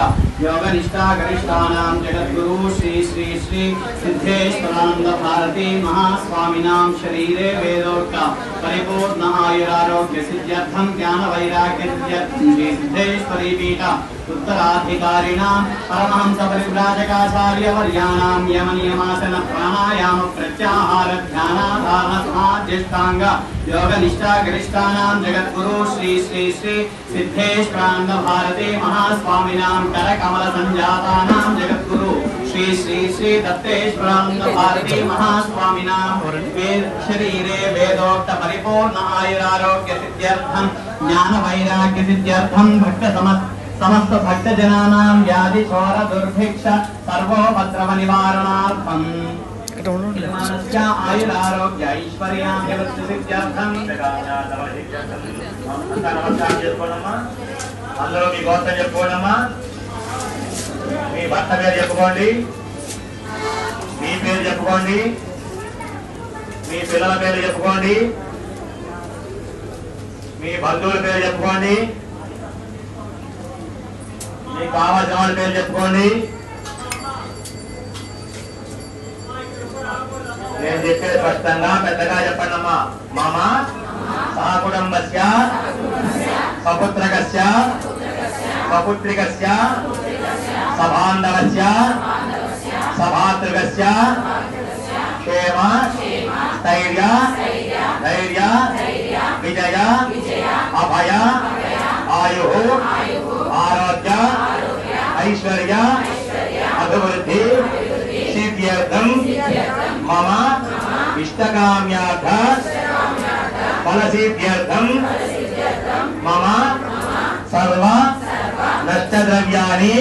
योगनिष्ठा गरिष्ठानां जगद्गुरु श्री श्री श्री सिद्धेश्वरानंद भारती महास्वामिनां शरीरे वेदोक्त परिपूर्ण आयुरारोग्य सिद्ध्यर्थं ज्ञान वैराग्य सिद्ध्यर्थं श्री सिद्धेश्वरी पीठ उत्तराधिकारिणां परमहंस परिव्राजकाचार्यवर्याणां यमनियमासन प्राणायाम प्रत्याहार ध्यानाधारण समाधिष्ठांग योगनिष्ठा गरिष्ठानां जगद्गुरु श्री श्री श्री सिद्धेश्वरानंद भारती महास्वामिनां करकमल संजातानां जगद्गुरु श्री श्री श्री दत्तेश्वरानंद भारती महास्वामिनां शरीरे वेदोक्त परिपूर्ण आयुरारोग्य सिद्ध्यर्थं ज्ञान वैराग्य सिद्ध्यर्थं भक्त समस्त भक्तजनानां व्याधि चोर दुर्भिक्ष सर्वोपद्रव निवारणार्थं आयुरारोग्य ऐश्वर्याभिवृद्धि सिद्ध्यर्थं నమస్కారం చేసుకోండమ్మా. అందరూ మీ గోత్రం చెప్పుకోండమ్మా. మీ భర్త పేరు చెప్పుకోండి, మీ పేరు చెప్పుకోండి, మీ పిల్లల పేరు చెప్పుకోండి, మీ బంధువుల పేరు చెప్పుకోండి, మీకు కావాల్సిన వాళ్ళ పేరు చెప్పుకోండి. నేను చెప్పేది స్పష్టంగా పెద్దగా చెప్పండి అమ్మా. మమ సహకుటుంబస్య సపుత్రకస్య సపుత్రికస్య సబాంధవస్య సభాతృకస్య క్షేమ స్థైర్య ధైర్య విజయ అభయ ఆయు ఆరోగ్య ఐశ్వర్య అభివృద్ధి సిద్ధ్యర్థం మమ ఇష్టకామ్యార్థ ఫలసిద్ధ్యర్థం మమ సర్వ నష్టద్రవ్యాని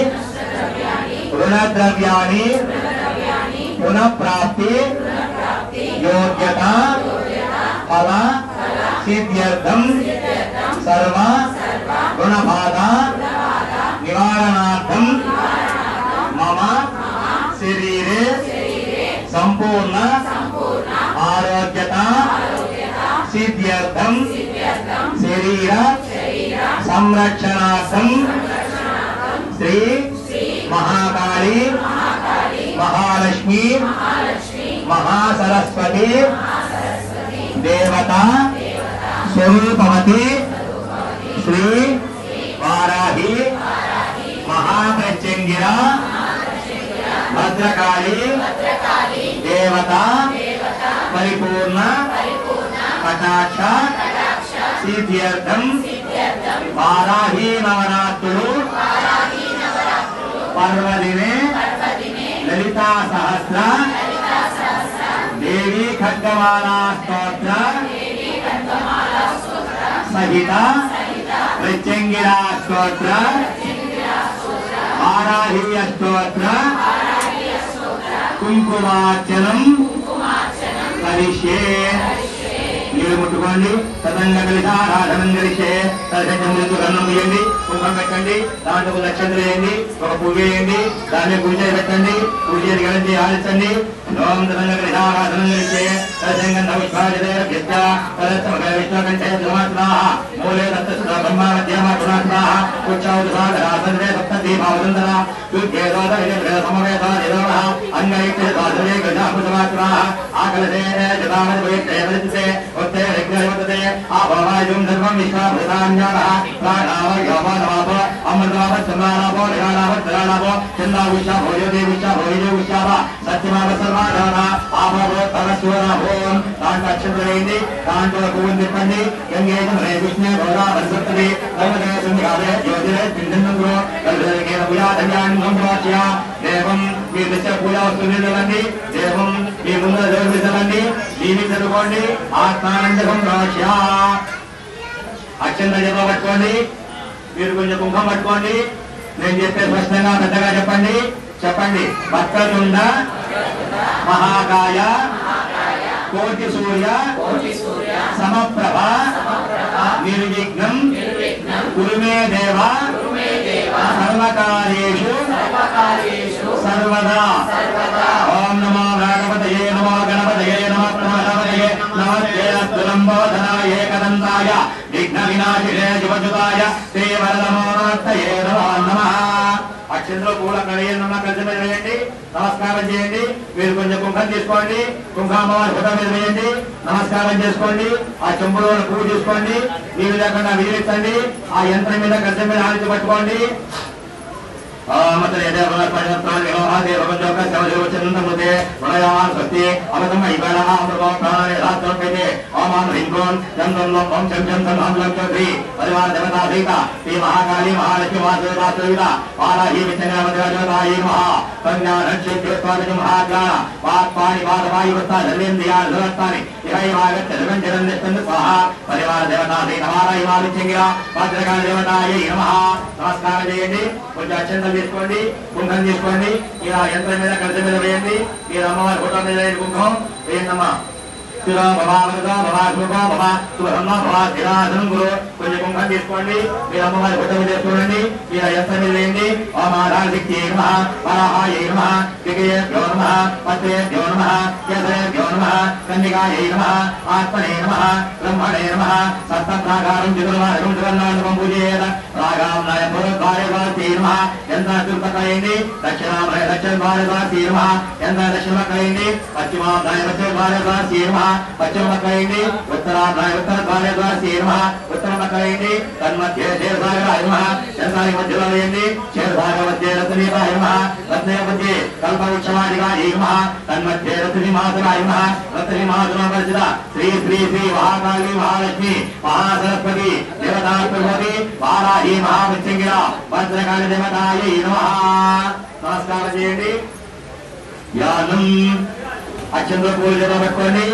రుణద్రవ్యాని పునఃప్రాప్తి యోగ్యత ఫల సిద్ధ్యర్థం సర్వ రుణబాధ నివారణార్థం మమ శరీరే సంపూర్ణ ఆరోగ్యత సిద్ధ్యర్థం శరీర సంరక్షణార్థం శ్రీ మహాకాళి మహాలక్ష్మి మహాసరస్వతి దేవత స్వరూపవతి శ్రీ వారాహి మహాప్రత్యంగిర భద్రకాళి దేవత పరిపూర్ణ కటాక్ష సిద్ధ్యర్థం వారాహి నవరాత్రులు పర్వదినే లలితా సహస్ర దేవీ ఖడ్గమాలా స్తోత్ర సహిత ప్రత్యంగిరా స్తోత్ర వారాహి స్తోత్ర కుంకుమార్చనం కరిష్యే. నీళ్ళు ముట్టుకోండి. సతంగా కలిసి ఆరాధనం కలిసే తలసంచు కన్నం వేయండి, కుంభం పెట్టండి, దాంట్లో ఒక నక్షత్రం వేయండి, ఒక పువ్వు వేయండి, దాన్ని పూజ పెట్టండి, పూజ కలిసి ఆడించండి. ఓం సతంగా కలిసి ఆరాధనం కలిసే తలసంగంధ విష్ణుకంఠే ధృమాత్మా మూలే దత్త బ్రహ్మ మధ్యమా గుణాత్మా ఉచ్చావే సప్తీ భావదంతర దుర్గేదోద సమవేద నిరోధ అంగైతే ద్వాదశే గజాభుజమాత్మా ఆకలసే జతామతే ఉత్తే విఘ్నవతే ఆభవాయుం ధర్మం విశ్వాభృతాన్యాః ప్రాణావ యోమానవాప అమృతావ చంద్రానాపో నిరానాప ధరానాపో చందావిష భోజదేవిష భోజదేవిషావ సత్యమావ సర్వాధార ఆభవో తరస్వరాభోం. దాంట్లో అక్షంతలు వేయండి, దాంట్లో పువ్వులు తిప్పండి. గంగేజం రే విష్ణు గౌరా వరసప్తది గౌరవే సంధ్యాదే జ్యోతిరే పిండంగురో గల్వేకేన పూజాధన్యాన్ని సంప్రాచ్య దేవం మీ నిత్య పూజా వస్తువులు చదవండి. దేవం మీ ముందు దేవుడిని చదవండి, దీన్ని చదువుకోండి. ఆత్మానందకం రాజ్య అక్షంత జప పట్టుకోండి. మీరు కొంచెం కుంభం పట్టుకోండి. నేను చెప్పే స్పష్టంగా పెద్దగా చెప్పండి. చెప్పండి. వక్రతుండ మహాకాయ కోటి సూర్య సమప్రభ నిర్విఘ్నం కురు మే దేవ సర్వకార్యేషు సర్వదా. ఓం నమో శ్రీనాశిరే శుభజుతాయ శ్రీ వరదమోత్తయే నమః. అక్షంతలో కూడా కడియన్నమ్మ కలిసి మీద వేయండి, నమస్కారం చేయండి. మీరు కొంచెం కుంకం తీసుకోండి, కుంకుమవారి ఫోటో మీద వేయండి, నమస్కారం చేసుకోండి. ఆ చెంబులో పువ్వు తీసుకోండి, నీళ్ళు లేకుండా వీరించండి. ఆ యంత్రం మీద కలిసి మీద ఆలోచి పట్టుకోండి. మహాకాళీ మహాలక్ష్మి నమస్కారం చేయండి. కొంచెం అత్యంతం తీసుకోండి, కుంకం తీసుకోండి. ఇలా యంత్రం మీద కలిసి మీద వేయండి. మీరు అమ్మవారి ఫోటో మీద వేయండి, కుంకం వేయండమ్మా. కొంచెం కుంకం తీసుకోండి, మీరు అమ్మవారి ఫోటో మీద చూడండి. మీరు యంత్రం మీద వేయండి. శక్తి వరాహాయ నమః, విజయేభ్యో నమః, పత్రేభ్యో నమః, కేసరేభ్యో నమః, కన్నికాయై నమః, ఆత్మనే నమః, బ్రహ్మణే నమః. సప్తప్రాకారం చతుర్వారం త్రివర్ణాంతకం పూజయేత రాగాంనాయ పురద్వారవాసి నమః. యంత్ర చుట్టకయండి. దక్షిణాంనాయ దక్షిణద్వారవాసి నమః. యంత్ర దక్షిణకయండి. పశ్చిమాంనాయ పశ్చిమద్వారవాసి నమః. పశ్చిమకయండి. ఉత్తరాంనాయ ఉత్తరద్వారవాసి నమః. ఉత్తరమకయండి. తన్మధ్యే శేషాగరాయ నమః. యంత్రానికి మధ్యలో వేయండి. శేషాగర మధ్యే రత్నీపాయ నమః. రత్నయ మధ్యే కల్పవృక్షమాదిగాయ నమః. తన్మధ్యే రత్నీమాతరాయ నమః. రత్నీమాతరామర్చిత శ్రీ శ్రీ శ్రీ మహాకాళీ మహాలక్ష్మి మహాసరస్వతి దేవతాత్మవతి వారాహి మహామృత్యుంగిర భద్రకాళి దేవతాయై నమః. నమస్కారం చేయండి. యానం అక్షంలో పూజ పెట్టుకోండి.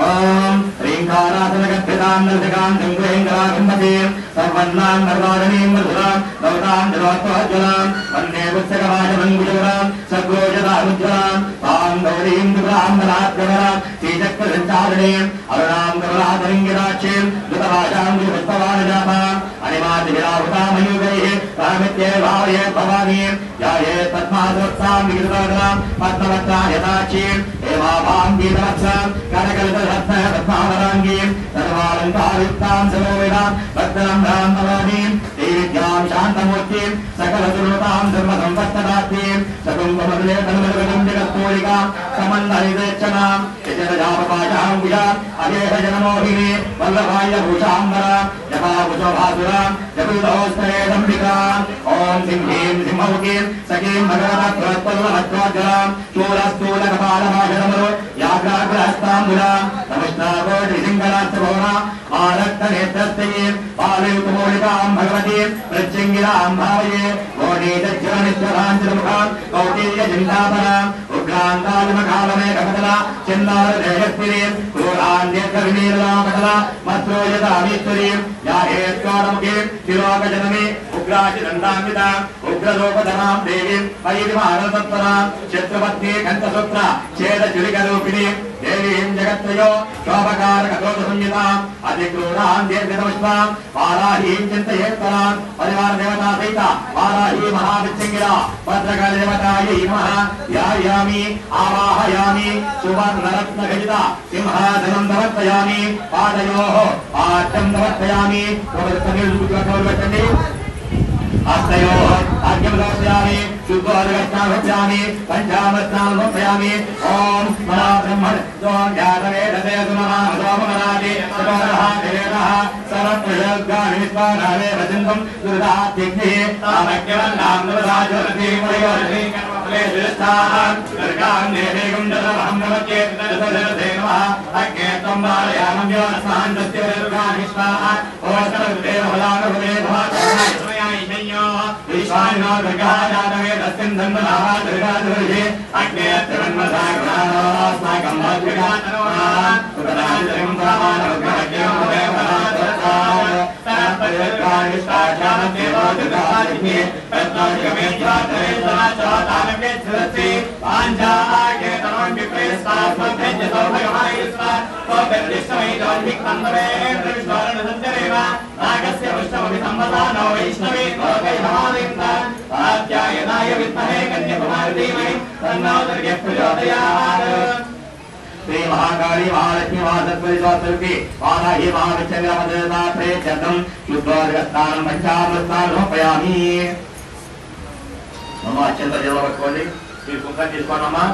ఓం శ్రీంకారాసనగద్భితాం నరసికాం సింహేంద్రాగంపతీం సర్వన్నాం నర్వాదనీం మధురాం దౌతాం జలోత్వజ్వలాం వందే పుస్తకవాజమంగుజవరాం సద్గోజదాముజ్వలాం తాం గౌరీం దురాం బలాత్గవరాం శ్రీచక్రసంచారణీం అరుణాం గరుడాధరింగిరాక్షీం ధృతరాజాం గురుపుష్పవానజాపాం అనిమాదివిరావృతామయూగైః రామిత్యే భావయే భవానీం యాయే పద్మాసోత్సాం విగృతాం పద్మవత్తాం యథాక్షీం హేమాభాం గీతవత్సాం కనకలసరత్నపద్మావరాంగీం సర్వాలంకారయుక్తాం సర్వవేదాం భక్తరం బ్రాహ్మణీం దేవిద్యాం శాంతమూర్తిం సకలదుర్లతాం ధర్మసంపత్తదాత్రీం సకుంకుమలేఖనమృగం జగత్పూరికాం సమన్వయదేచ్చనాం యజనజాపపాశాం భుజాం అదేహజనమోహిని వల్లభాయభూషాంబరాం జపాభుజోభాసురాం జపృతోస్తరేదంబికాం ఓం సింహీం సింహముఖీం సఖీం భగవతత్వత్పల్లవత్వాజ్వలాం శూలస్థూలకపాలభాషణమురు యాగ్రాగ్రహస్తాంబులాం నమస్కారోజసింగరాస్త్రభోరా ఆరక్తనేత్రస్తయీం పాలయుతమూలికాం భగవతీం ప్రత్యంగిరాం భావయే గోణీతజ్వలనిశ్వరాంచముఖాం కౌటీల్యజిందాపరాం ఉగ్రాంతాలిమకాలమే కపటల చందారదేహస్తిరీం క్రూరాంధ్యకవినీలాపటల మత్రోయతామీశ్వరీం యాహేత్వాడముఖీం శిరోగజననీ ఉగ్రాచిదండాన్వితాం ఉగ్రరూపధరాం దేవీం వైదిమానతత్పరాం శత్రుపత్నీ కంఠసూత్ర ఛేదచురికరూపిణీం దేవీం జగత్రయో శోభకారకదోషసంయుతాం అతిక్రూరాం దీర్ఘతముష్పాం వారాహీం చింతయేత్తరాం పరివార దేవతా సహిత వారాహీ మహావిచ్చంగిర భద్రకాళి దేవతాయై నమః. ధ్యాయామి ఆవాహయామి సువర్ణరత్నఖచిత సింహాసనం సమర్పయామి పాదయోః పాఠ్యం సమర్పయామి. పెట్టండి. హస్తయోః ఆజ్ఞం సమర్పయామి. శుద్ధోదకస్నామర్పయామి. పంచామృతాం సమర్పయామి. ఓం మనా బ్రహ్మణ్ జాతవేదతే సుమః సోమమనాది సర్వః దేవః సర్వప్రయోగాని విశ్వానాదే వచంతం దుర్గాత్యగ్నిః తామగ్యవన్నాం నవరాజోరతి మయోరతి కర్మఫలేశిస్తాః దుర్గాం దేవేగం దదవహం నమత్యే తదదదే నమః. అగ్నే త్వం వారయామం యోనస్మాన్ దస్య దుర్గాని స్వాహ. ఓం సర్వదేవ ఫలానుభవే భవాయ సమయాయిషయ్యో విశ్వానో దుర్గా జాతవే తస్మిన్ ధన్మనాః దుర్గా దుర్గే అగ్నే త్రివన్మసాగ్నాస్మాకం భద్రగాతనోః సుతరాంతరం సమానోగ్రహ్యం దేవనాథాః సర్వపరివర్గాని సాక్షాదేవో దుర్గాదిని రత్నాదిగమే జాతవే సమాచాతానమే ధృతి పాంచాగే తరం విప్రేస్తాస్మభ్యజతో భగవాయుస్వ కోపర్దిష్టమై దోన్విక్తందవే విష్ణోరణ సంచరేవ నాగస్య విష్ణుమభి సంవదానో వైష్ణవే లోకై భవాదింద ఆధ్యాయనాయ విద్మహే కన్యకుమారి ధీమహి తన్నో దుర్గే ప్రచోదయాత్. श्री महाकाली महालक्ष्मी महासरस्वती स्वास्वती वाराही महाविचंद्रमदेवता प्रेत्यर्थं शुद्धोदकस्थानं पंचामृतान् समर्पयामि। मम अत्यंत देवभक्तोनि श्री कुंकम తీసుకోనమ్మా।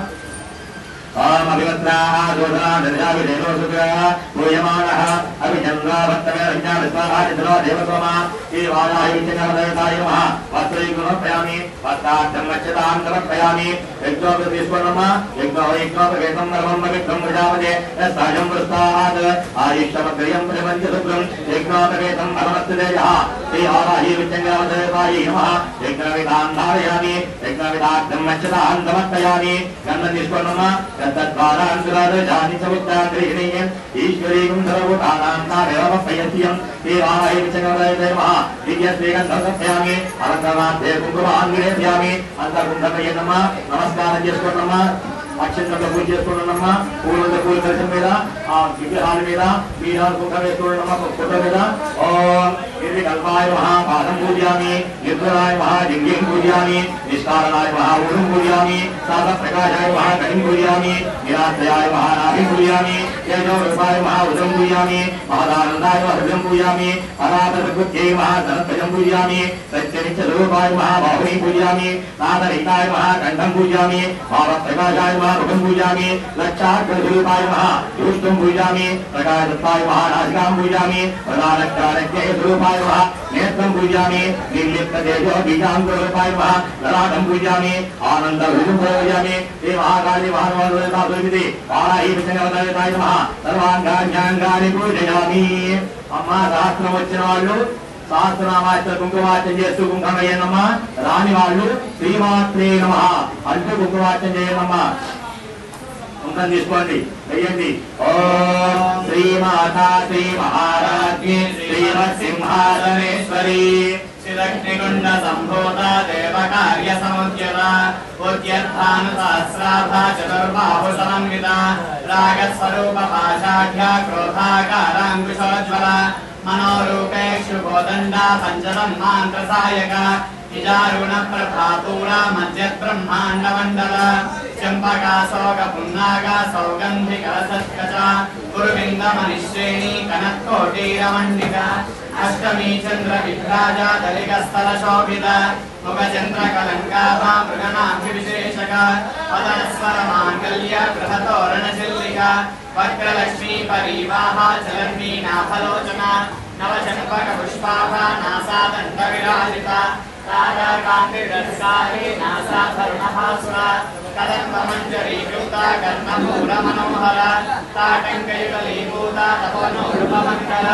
ओम अभिवत्राः दोधना दर्यावि देवोसुग्रः पूयमानः अभिचन्द्रावत्तमे विज्ञानस्वाहा चित्रो देवसोमा श्री वाराही विचंद्रमदेवताय नमः। वस्त्रं समर्पयामि वस्त्रार्थं गच्छतां समर्पयामि। यज्ञोपि తీసుకోనమ్మా। यज्ञोपवेदं नमः विक्रम प्रजापते सहजं पुरस्तात् आयुष्यमग्रयं प्रपञ्चशुक्रं यज्ञोपवेदं भगवत्तेजः श्री वाराही विचंद्रमदेवताय नमः। यज्ञविधां धारयामि यज्ञविधार्थं गच्छतां समर्पयामि। गन्धं తీసుకోనమ్మా। तद्वारान्तराजानि समुद्राग्रहिणीयं ईश्वरीं सर्वभूतानां नामेवपयन्त्यं देवाय विचंद्रमदेवताय नमः। दिव्यश्रीगन्धं समर्पयामि अलङ्कारणार्थे कुङ्कुमान् निवेदयामि। अंतर्कुण्डमये नमः। नमस्कारं చేసుకోనమ్మా। అక్షంతల పూజ చేసుకోనమ్మా। పూలతో పూజ కలశం మీద ఆ విగ్రహాల మీద మీనాలు కుంకుమ వేసుకోనమ్మా। ఫోటో మీద ఓం నిర్వికల్పాయ మహా పాదం పూజయామి నిర్మలాయ మహా లింగం పూజయామి నిష్కారణాయ మహా ఊరం పూజయామి సాధ ప్రకాశాయ మహా గణిం పూజయామి నిరాశ్రయాయ మహా నాభిం పూజయామి తేజో రూపాయ మహా ఉదం పూజయామి మహదానందాయ హృదయం పూజయామి పరాతృత్యై మహా సరస్వతం పూజయామి సత్యనిత్య రూపాయ మహా బాహుని పూజయామి నాదహితాయ మహా కంఠం పూజయామి భావ ప్రకాశాయ మహా ముఖం పూజయామి లక్షాగ్రస్వరూపాయ మహా యూష్టం పూజయామి ప్రకాశత్వాయ మహా నాసికాం పూజయామి ప్రధానకారజ్ఞ స్వరూపాయ మహా నేత్రం పూజయామి నిర్లిప్త తేజో బీజాంకురూపాయ మహా లలాటం పూజయామి ఆనంద హృదయం పూజయామి శ్రీ మహాకాళి మహాదేవతాదేవి వారాహి విచంద్రమదేవతాయ నమః సర్వాంగాన్యాన్ని పూజయామి। అమ్మ సహస్రం వచ్చిన వాళ్ళు సహస్రనామార్చన కుంకుమార్చన చేస్తూ కుంకుమ వేయనమ్మా। రాని వాళ్ళు శ్రీమాత్రే నమః అంటూ కుంకుమార్చన చేయండమ్మా। కుంకుమ తీసుకోండి వేయండి। ఓం శ్రీమాతా శ్రీ మహారాజ్ఞి శ్రీమత్సింహాసనేశ్వరి శ్రీలక్ష్మీకుండ సంభూత దేవకార్య సముద్యత ఉద్యర్థానుసహస్రాభ చతుర్బాహు సమన్విత రాగస్వరూప పాశాఢ్య క్రోధాకారాంకుశోజ్వల మనోరూపేక్షు కోదండ పంచతన్మాంత్రసాయక నిజారుణ ప్రభాతూర మధ్యబ్రహ్మాండ మండల చంపకాశోక పున్నాగ సౌగంధిక సత్కచ గురువింద మనిశ్రేణి కనత్కోటీరమండిక అష్టమీ చంద్ర విభ్రాజ దళికస్థల శోభిత ముఖ చంద్ర కలంకాభా మృగనాభివిశేషక పదస్వర మాంగళ్య గృహతోరణ శల్లిక వక్రలక్ష్మీ పరీవాహ చలర్మీ నాభలోచన నవచంపక పుష్పాభ నాసాదండ విరాజిత రాగాకాంతిరస్కారి నాసాధరుణభాసుర కదంబ మంజరీకృత కర్ణమూల మనోహర తాటంకయుగలీభూత తపోనోరుపమంగళ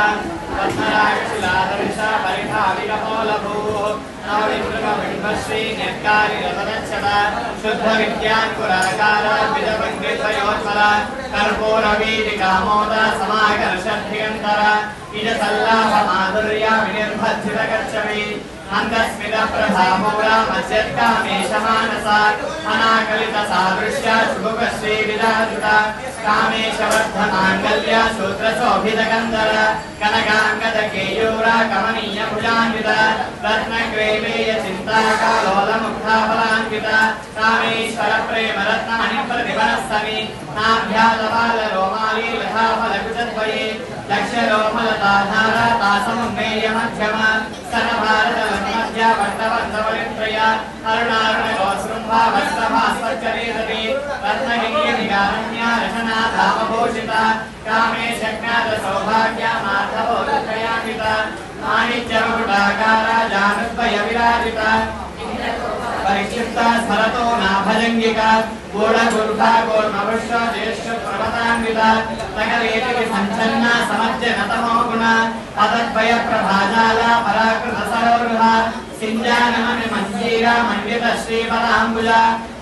రత్నరాగశిలాదర్శ పరిభావికపోలభూ నవవిమృగవింభశ్రీ నిర్కారి రతదచ్చట శుద్ధ విద్యాంకురాకార విజపండితయోజ్వల కర్పూరవీదికామోద సమాకర్షద్ధిగంతర ఇజ సల్లాభ మాధుర్య వినిర్భజ్జిత గచ్చమి అంతస్మిత ప్రభామూల మధ్యత్కామేశ మానస అనాకలిత సాదృశ్య శుభశ్రీ విరాజిత కామేశవర్ధమాంగళ్య సూత్రశోభిత గంధర కనకాంగద కేయూర కమనీయ భుజాన్విత రత్నగ్రేమేయ చింతాకాలోల ముగ్ధాఫలాన్విత కామేశ్వర ప్రేమ రత్నాని ప్రతిభనస్తమి నాభ్యాదవాల రోమాలి లతాఫలకుచద్వయే లక్ష్యలోమలతాధార తాసమున్నేయ మధ్యమ సనభారత మధ్య వర్తవంతవలిత్రయ అరుణారుణ గోశృంభా వస్త్రభాస్వచ్చరేతతి రత్నగిరియ నిగారణ్య రచనా ధామభూషిత కామేశజ్ఞాత సౌభాగ్య మాధవోత్రయాన్విత మాణిక్యముకుటాకార జానుద్వయ విరాజిత పరిక్షిప్త స్మరతో నాభజంగిక గూఢగుర్భా గోర్మవృష జ్యేష్ఠ ప్రవతాన్విత నగరేటికి సంచన్న సమర్జన తమోగుణ పదద్వయ ప్రభాజాల పరాకృత సరోరుహ సింజానమని మంజీర మండిత శ్రీపదాంబుజ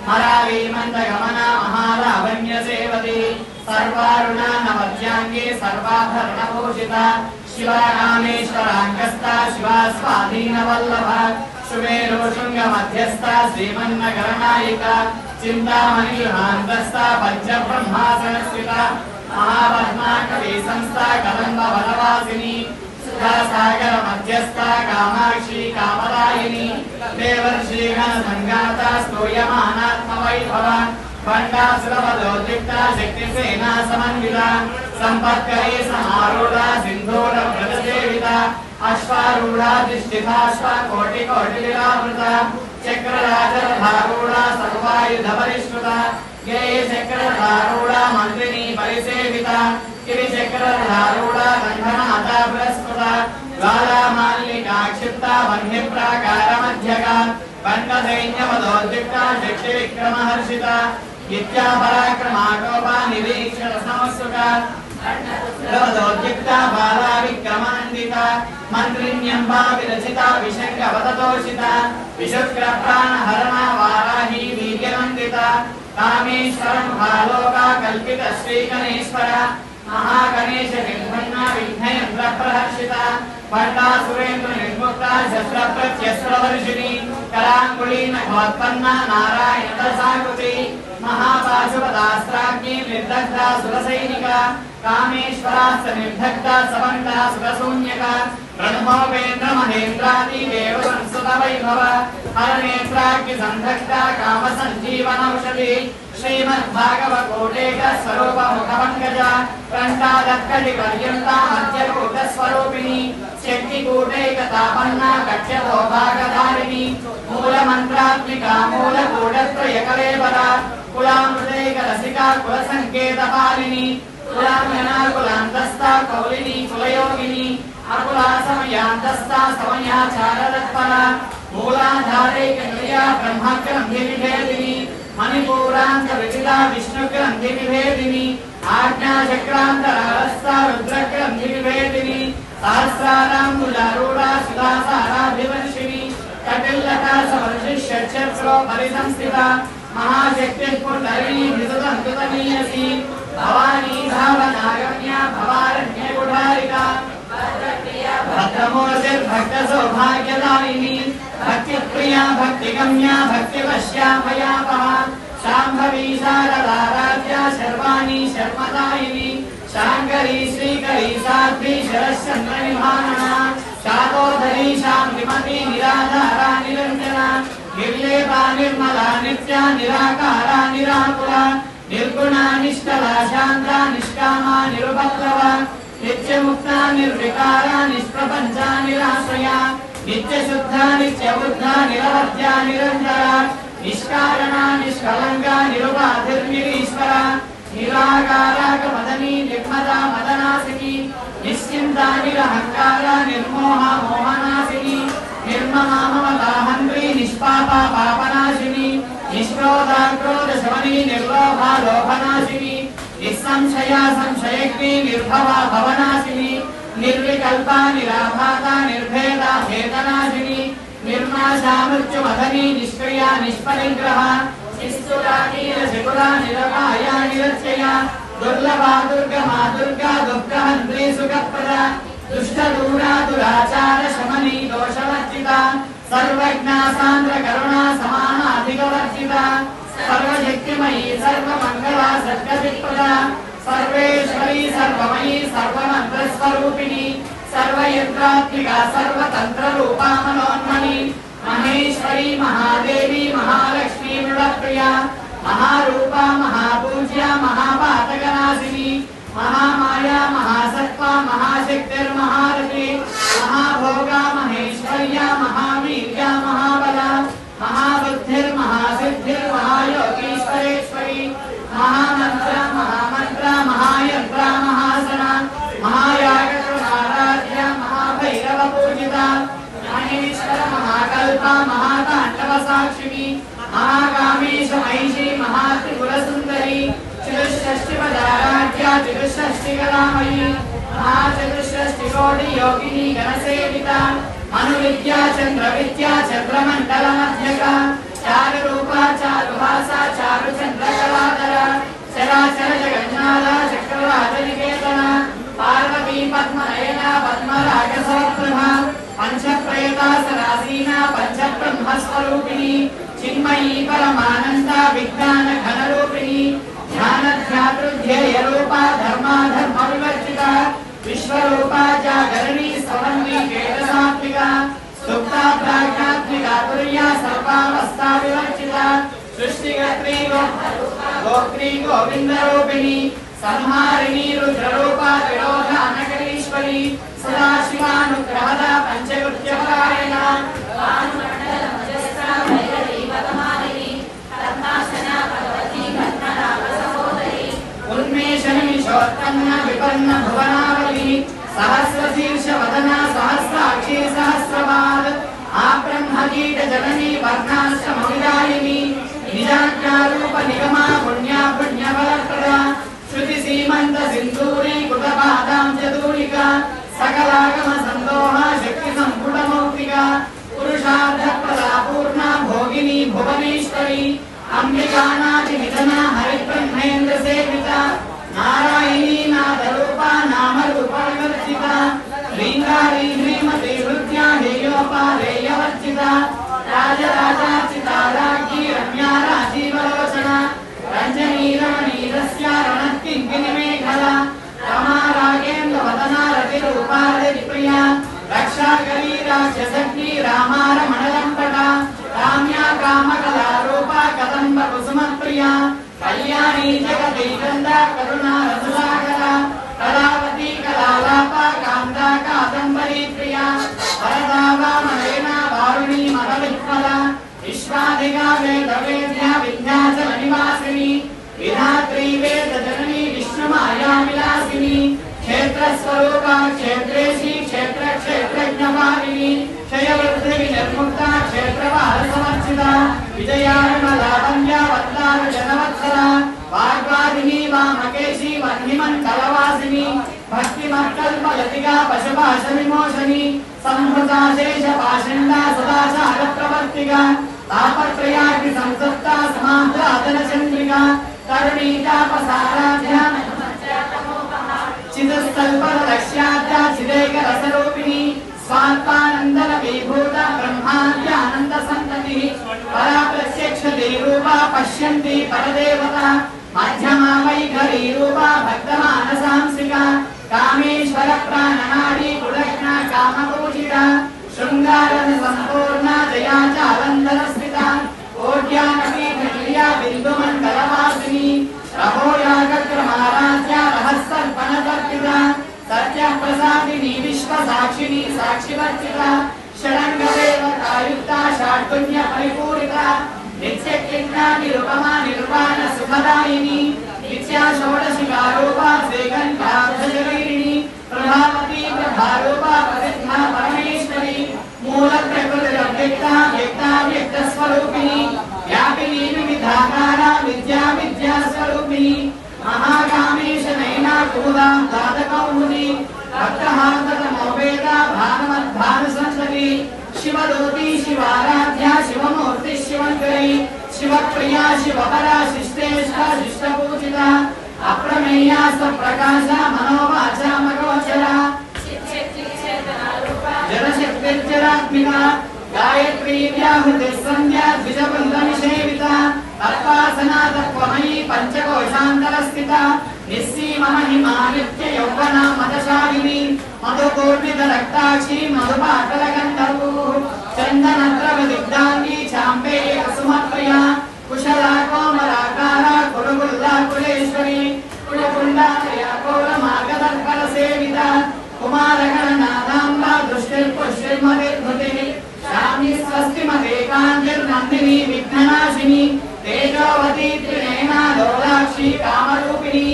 మరావీ మంద గమన మహారావణ్య సేవతి సర్వారుణ నవద్యాంగి సర్వాభరణ భూషిత శివరామేశ్వరాంగస్థ శివా స్వాధీన వల్లభ సుమేరు శృంగ మధ్యస్థ శ్రీమన్నగర నాయిక చింతామణి గృహాంతస్థ పంచబ్రహ్మాసనస్థిత మహాపద్మా కవి సంస్థ కదంబ వనవాసిని సుధాసాగర మధ్యస్థ కామాక్షి కామదాయిని దేవర్షిగణ సంగాత స్తూయమానాత్మ వైభవ खण्डासुरवदोद्युक्ता शक्तिसेना समन्विता सम्पत्करी समारूढा सिन्धूरव्रतसेविता अश्वारूढा दिष्टिताश्वा कोटिकोटिविरावृता चक्रराजरथारूढा सर्वायुधपरिष्कृता गेये चक्ररथारूढा मन्त्रिणी परिसेविता गिरिचक्ररथारूढा गन्धनाथा पुरस्कृता ज्वालामालिका क्षिप्ता वह्निप्राकारमध्यगा बण्डसैन्यवदोद्युक्ता शक्तिविक्रमहर्षिता नित्या पराक्रमाटोपा निरीक्षणसंस्तुका वदोद्युक्ता बाला विक्रमान्विता मन्त्रिण्यम्बा विरचिता विशङ्कवदतोषिता विशुक्रप्राणहरणा वाराही वीर्यमन्विता कामेश्वरमुखालोका कल्पिता श्रीगणेश्वरा महागणेश निर्भन्ना विघ्नयन्त्रप्रहर्षिता पट्टासुरेन्द्र निर्मुक्ता शस्त्रप्रत्यस्त्रवर्षिणी कराङ्गुली नखोत्पन्ना नारायणदशाकृति महापाशुपदास्त्राग्नि निर्दग्धा सुरसैनिका कामेश्वरास्त्र निर्दग्धा समन्ता सुरशून्यका ब्रह्मोपेन्द्र महेन्द्रादि देव संस्कृत वैभव हरनेत्राग्नि संदग्धा कामसञ्जीवनौषधि श्रीमद्भागवकोटेक स्वरूप मुखपङ्कजा प्रण्डादत्कटिपर्यन्ता मध्यकूटस्वरूपिणी शक्तिकूटैकतापन्ना कक्ष्यतो भागधारिणी मूलमन्त्रात्मिका मूलकूटत्रयकलेवरा कुलामृतैकरसिका कुलसङ्केतपालिनी कुलाङ्गना कुलान्तस्था कौलिनी कुलयोगिनी अकुला समयान्तस्था समयाचारतत्परा मूलाधारैकनिलया ब्रह्मग्रन्थिविभेदिनी मणिपूरान्तविदिता विष्णुग्रन्थिविभेदिनी आज्ञाचक्रान्तरास्था रुद्रग्रन्थिविभेदिनी सहस्राराम्बुजारूढा सुधासाराभिवर्षिणी कटिल्लता समर्षिष्यक्षत्रो परिसंस्थिता महाशक्तिः पुण्डरिणी मृदुतन्तुतनीयसी भवानी भावनागम्या भवारण्यकुठारिका भद्रमूर्तिर्भक्तसौभाग्यदायिनी भक्तिप्रिया भक्तिगम्या भक्तिवश्या भयापहा शाम्भवी शारदाराध्या शर्वाणी शर्मदायिनी शाङ्करी श्रीकरी साध्वी शरश्चन्द्रनिभानना शातोधरी शान्तिमती निराधारा निरञ्जना निर्लेपा निर्मला नित्या निराकारा निराकुला निर्गुणा निष्कला शान्ता निष्कामा निरुपद्रवा नित्यमुक्ता निर्विकारा निष्प्रपञ्चा निराश्रया नित्यशुद्धा नित्यबुद्धा निरवध्या निरन्तरा निष्कारणा निष्कलङ्का निरुपाधिर्निरीश्वरा निराकाराकमदनी निर्मदा मदनासिनी निश्चिन्ता निरहङ्कारा निर्मोहा मोहनासिनी निर्ममा ममता हन्त्री निष्पापा पापनाशिनी निष्क्रोधा क्रोधशमनी निर्लोभा लोभनाशिनी निस्संशया संशयग्नि निर्भवा भवनाशिनी निर्विकल्पा निराभाता निर्भेदा भेदनाशिनी निर्नाशा मृत्युमदनी निष्क्रिया निष्परिग्रहा निस्तुला नीलशिखुरा निरवाया निरच्यया दुर्लभा दुर्गमा दुर्गा दुःखहन्त्री सुखप्रदा दुष्टदूरा दुराचार शमनी दोषवर्जिता सर्वज्ञा सान्द्र करुणा समानाधिकवर्जिता सर्वशक्तिमयी सर्वमङ्गला सद्गतिप्रदा सर्वेश्वरी सर्वमयी सर्वमन्त्रस्वरूपिणी सर्वयन्त्रात्मिका सर्वतन्त्ररूपा मनोन्मणि महेश्वरी महादेवी महालक्ष्मी मृडप्रिया महारूपा महापूज्या महापातकनाशिनी महामाया महासत्त्वा महाशक्तिर्महारथी महाभोगा महेश्वर्या महावीर्या महाबला महाबुद्धिर्महासिद्धिर्महायोगीश्वरेश्वरी महामन्त्रा महामन्त्रा महायन्त्रा महासना महायागकृताराध्या महाभैरवपूजिता महेश्वर महाकल्पा महाताण्डवसाक्षिणी महाकामेश महिषी महात्रिपुरसुन्दरी चतुष्षष्टिपदाराध्या चतुष्षष्टिकलामयी महाचतुष्षष्टिकोटियोगिनी गणसेविता मनुविद्या चन्द्रविद्या चन्द्रमण्डलमध्यका चारुरूपा चारुभासा चारुचन्द्रकलाधरा चराचर जगन्नाथा चक्रराजनिकेतना पार्वती पद्मनयना पद्मरागसौप्रभा पंचप्रेता सरासीना पंचब्रह्मस्वरूपिणी चिन्मयी परमानन्दा विज्ञान घनरूपिणी ध्यानध्यातृध्येयरूपा धर्माधर्मविवर्जिता विश्वरूपा जागरणी समन्वी वेदसात्विका सुप्ता प्राज्ञात्मिका तुर्या सर्वावस्था विवर्जिता सृष्टिकर्त्री गोत्री गोविंदरूपिणी संहारिणी रुद्ररूपा विरोधानकरीश्वरी सदाशिवानुग्रहदा पंचकृत्यपरायणा उन्मेषनिमिषोत्पन्न विपन्न भुवनावली सहस्रशीर्ष वदना सहस्राक्षी सहस्रपाद आब्रह्मकीट जननी वर्णाश्रमविदायिनी निजाज्ञारूप निगमा पुण्या पुण्यफलप्रदा श्रुति सीमंत सिंधूरी कृतपादां चतुरिका सकलागम संदोह शक्ति संपुट मौक्तिका पुरुषार्थ प्रदा पूर्णा भोगिनी भुवनेश्वरी अंबिकानादि निधना हरिब्रह्मेन्द्र सेविता नारायणी नादरूपा नामरूपा विवर्जिता ह्रींगारी ह्रीमती हृद्या हेयोपादेयवर्जिता राजराजार्चिता राज्ञी रम्या राजीवलोचना रञ्जनी रमणीरस्या रणत्किङ्किणिमेखला रमा रागेन्द्र वदना रतिरूपा रतिप्रिया रक्षाकरी राक्षसग्नी रामा रमणलम्पटा काम्या कामकलारूपा कदम्ब कुसुमप्रिया कल्याणी जगदीनन्दा करुणा रससागरा कलावती कलालापा कान्ता कादम्बरी प्रिया वरदा वामनेना वारुणी मदविह्वला विश्वाधिका वेदवेद्या विन्ध्याचलनिवासिनी विधात्री वेदजननी विष्णुमाया विलासिनी क्षेत्रस्वरूपा क्षेत्रेशी क्षेत्रक्षेत्रज्ञवारिणी क्षयवृद्धि निर्मुक्ता क्षेत्रवारसमर्चिता विजयार्णलावण्या वत्तार जनवत्सला वाग्वादिनी वामकेशी वह्निमण्डलवासिनी भक्तिमत्कल्पलतिका पशुपाशविमोचनी संहृता शेषपाषण्डा सदाचारप्रवर्तिका तापत्रयाग्नि संसप्ता समाह्लादनचन्द्रिका करुणीतापसाराध्या चिदस्तल्पलक्ष्याद्या चिदेकरसरूपिणी स्वात्मानन्दन विभूता ब्रह्माद्यानन्द सन्ततिः परा प्रत्यक्षते रूपा पश्यन्ति परदेवता मध्यमा वैखरी रूपा भक्तमानसांसिका कामेश्वर प्राणनाडी कुलग्ना कामपूजिता शृङ्गारन सम्पूर्णा जया चालन्दनस्थिता कोट्यानपीठक्रिया बिन्दुमण्डलवासिनी रहोयागक्रमाराध्या रहस्सर्पणतर्पिता सत्यप्रसादिनी विश्वसाक्षिणी साक्षिवर्जिता षडङ्गदेवतायुक्ता षाड्गुण्यपरिपूरिता नित्यज्ञा निरुपमा निर्वाण सुखदायिनी नित्या षोडशिकारूपा श्रीगन्धाब्धशरीरिणी प्रभावती प्रभारूपा प्रसिद्धा परमेश्वरी मूलप्रकृतिरव्यक्ता व्यक्ता व्यक्तस्वरूपिणी व्यापिनी विविधाकारा विद्या विद्यास्वरूपिणी महाकामेश नैना कुमुदां दादकौमुदी भक्तहार्दतमोवेदा भानुमद्भानुसंसति शिवदूती शिवाराध्या शिवमूर्ति शिवङ्करी शिवप्रिया शिवपरा शिष्टेष्टा शिष्टपूजिता अप्रमेया स्वप्रकाशा मनोवाचा मगोचरा जलशक्तिर्जरात्मिका गायत्री व्याहृतिः संध्या द्विजवृन्दनिषेविता तत्त्वासना तत्त्वमयी पञ्चकोशान्तरस्थिता निस्सीममहिमा नित्ययौवना मदशालिनी मधुपूर्णितरक्ताक्षी मधुपाटलगन्धर्वः चन्दनद्रवदिग्धाङ्गी चाम्पेयकुसुमप्रिया कुशला कोमलाकारा कुरुगुल्ला कुलेश्वरी कुलकुण्डालया कोलमागदर्पलसेविता कुमारगणनादाम्बा दृष्टिर्पुष्टिर्मतिर्भृतिः शामि स्वस्तिमते कान्तिर्नन्दिनी विघ्ननाशिनी तेजोवती त्रिनयना लोलाक्षी कामरूपिणी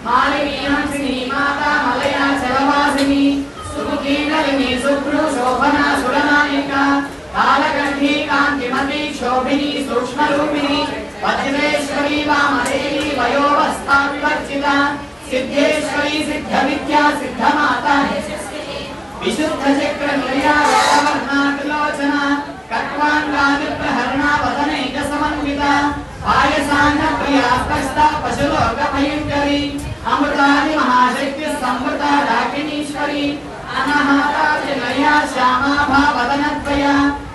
मालिनी हंसिनी माता मलया चलवासिनी सुमुखीनलिनी सुभ्रू शोभना सुरनायिका कालकण्ठी कान्तिमती शोभिनी सूक्ष्मरूपिणी वज्रेश्वरी वामदेवी वयोवस्था विवर्जिता सिद्धेश्वरी सिद्धविद्या सिद्धमाता विशुद्धचक्रनिलया वेदवर्णातिलोचना कट्वाङ्गादिप्रहरणा वदनैकसमन्विता पायसान्नप्रिया स्पष्टा पशुलोकभयङ्करी अमृतादि महाशक्तिः संवृता डाकिनीश्वरी अनाहाराजनया श्यामाभा वदनद्वया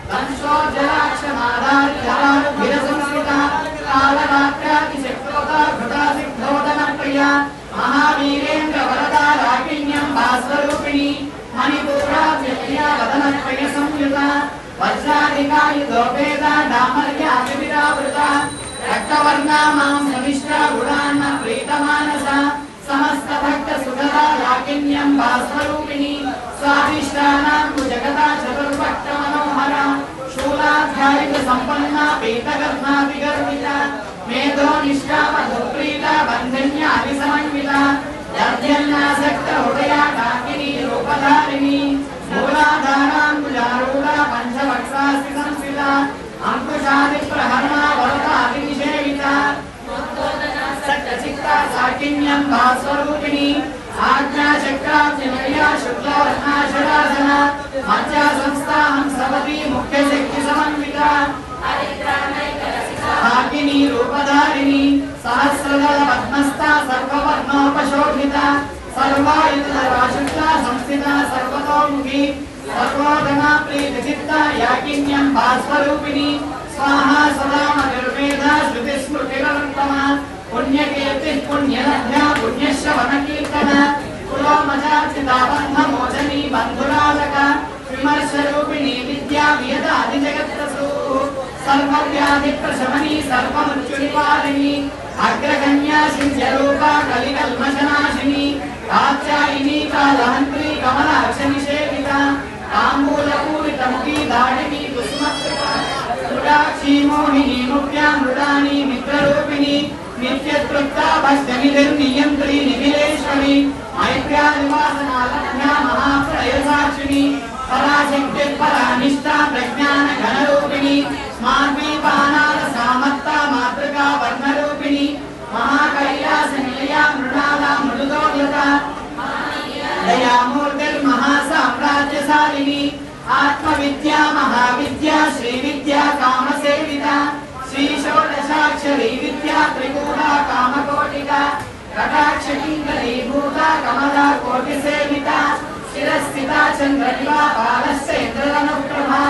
दंशोज्जलाक्षमादार्यभिरसंस्कृता कालरात्रातिशक्रोता भृता सिद्धोदनप्रिया महावीरेन्द्र वरदा राकिण्यं भास्वरूपिणी मणिपूराभ्यया वदनत्रय संयुता वज्राधिकायुधोपेदा डामर्याभिरावृता रक्तवर्णा मां सविष्ट निष्ठा गुणान्न प्रीतमानस समस्त भक्त सुखदा लाकिन्यं भास्वरूपिणी स्वादिष्टानां जगता चतुर्भक्त मनोहरा शूलाध्यायिक संपन्ना पीतकर्मा विगर्विता मेधो निष्ठा मधुप्रीता बन्धन्या विसमन्विता यद्यन्नासक्त हृदया डाकिनी रूपधारिणी मूलाधाराङ्कुजारूढा पञ्चवक्षास्ति संस्थिता अंकुशादि प्रहरणा वरदादि निषेविता सत्यचित्ता साकिन्यं भास्वरूपिणी आज्ञा चक्राब्जनया शुक्लवर्णाषडासना मज्जा संस्थां सवती मुख्य शक्ति समन्विता भागिनी रूपधारिणी सहस्रदल पद्मस्था सर्ववर्णोपशोभिता सर्वायुधराशुक्ला संस्थिता सर्वतोमुखी सर्वोधना प्रीतिचित्ता याकिन्यं भास्वरूपिणी स्वाहा सदा मतिर्वेदा श्रुतिस्मृतिरन्तमा पुण्यकीर्तिः पुण्यलभ्या पुण्यश्रवणकीर्तना कुलोमजार्चिता बन्धमोचनी बन्धुराजका विमर्शरूपिणी विद्या वियदादिजगत्प्रसूः सर्वव्याधिप्रशमनी सर्वमृत्युनिवारिणी अग्रगण्या सिंहरूपा कलिकल्मषनाशिनी कात्यायिनी कालहन्त्री कमलाक्षनिषेविता ताम्बूलपूरितमुखी दाडिनी कुसुमकृपा मृडाक्षी मोहिनी मुख्या मृडानी मित्ररूपिणी नित्यतृप्ता भस्यनिधिर्नियन्त्री निखिलेश्वरी मैत्र्यादिवासनालभ्या महाप्रलयसाक्षिणी पराशक्तिः परानिष्ठा प्रज्ञान घनरूपिणी स्मार्मीपानाद सामत्ता मातृका वर्णरूपिणी महाकैलास निलया मृणाला मृदोलता दयामूर्तिर्महासाम्राज्यशालिनी आत्मविद्या महाविद्या श्रीविद्या कामसेविता श्रीषोडशाक्षरी विद्या त्रिकूटा कामकोटिका कटाक्षकिङ्करीभूता कमला कोटिसेविता शिरस्थिता चन्द्रनिवा बालश्चेन्द्रधनुप्रभा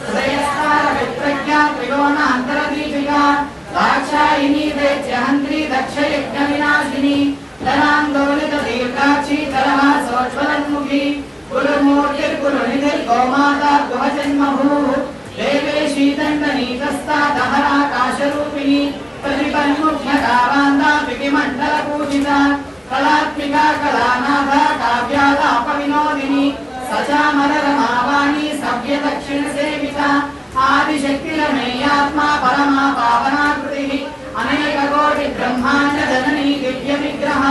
हृदयस्तार विप्रज्ञा त्रिकोणान्तरदीपिका दाक्षायिनी दैत्यहन्त्री दक्षयज्ञविनाशिनी धनान्दोलित दीर्घाक्षी धरहासोज्ज्वलन्मुखी गुरुमूर्तिर्गुरुनिधिर्गोमाता गुहजन्मभूः देवेशी दण्डनीतस्ता दहराकाशरूपिणी प्रतिपन्मुख्यकावान्ता विधिमण्डलपूजिता कलात्मिका कलानाथा काव्यालापविनोदिनी सचामररमावाणी सव्यदक्षिणसेविता आदिशक्तिरमेयात्मा परमा पावनाकृतिः अनेककोटि ब्रह्माण्ड जननी दिव्य विग्रह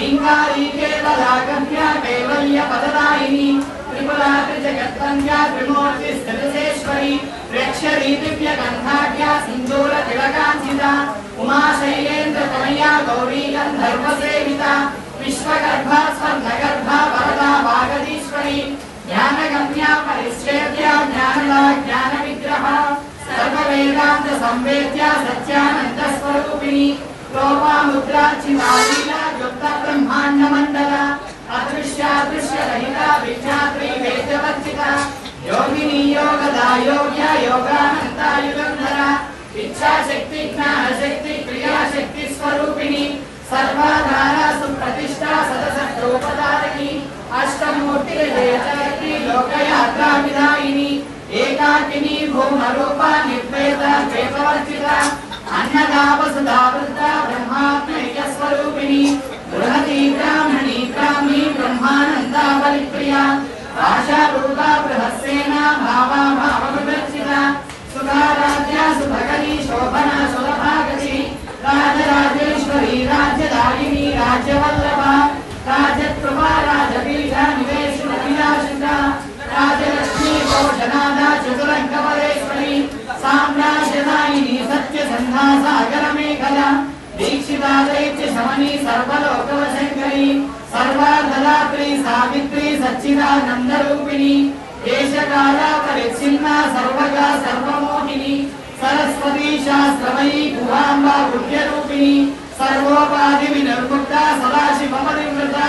ईङ्गारी केवलागम्या कैवल्य पददायिनी त्रिपुरा त्रिजगत्वन्द्या त्रिमूर्ति स्थितिसेश्वरी प्रेक्षरी दिव्य गन्धाढ्या सिन्दूर तिलकाञ्चिता उमा शैलेन्द्र तनया गौरी गन्धर्वसेविता विश्वगर्भा स्वर्णगर्भा वरदा वागदीश्वरी ज्ञानगम्या परिच्छेद्या ज्ञानदा ज्ञानविग्रह सर्ववेदान्त संवेद्या सत्यानन्द स्वरूपिणी लोपामुद्राचिवालीला युक्त ब्रह्माण्ड मंडला अदृश्यादृश्यरहिता विख्यात्री वेदवर्जिता योगिनी योगदा योग्या योगानन्दा युगन्धरा इच्छाशक्ति ज्ञानशक्ति क्रियाशक्ति स्वरूपिणी सर्वाधारा सुप्रतिष्ठा सदसद्रूपधारिणी अष्टमूर्तिर्जयचरित्री लोकयात्रा विधायिनी एकाकिनी भूमरूपा निर्वेदा द्वैतवर्जिता अन्नदा वसुधा वृद्धा ब्रह्मात्मैक्य स्वरूपिणी बृहती ब्राह्मणी ब्राह्मी ब्रह्मानन्दा बलिप्रिया आशारूपा बृहस्सेना भावा भावविवर्जिता सुखाराध्या सुभगनी शोभना सुलभागति राजराजेश्वरी राज्यदायिनी राज्यवल्लभा राजकृपा राजपीठा निवेशिता राजलक्ष्मी भोजनादा चतुरङ्गपदेश्वरी साम्राज्यदायिनी सत्यसन्धा सागरमेखला दीक्षिता दैत्य शमनी सर्वलोकवशङ्करी सर्वार्धदात्री सावित्री सच्चिदानन्दरूपिणी देशकाला परिच्छिन्ना सर्वगा सर्वमोहिनी सरस्वती शास्त्रमयी गुहाम्बा गुह्यरूपिणी सर्वोपाधि विनिर्मुक्ता सदाशिवपरिवृता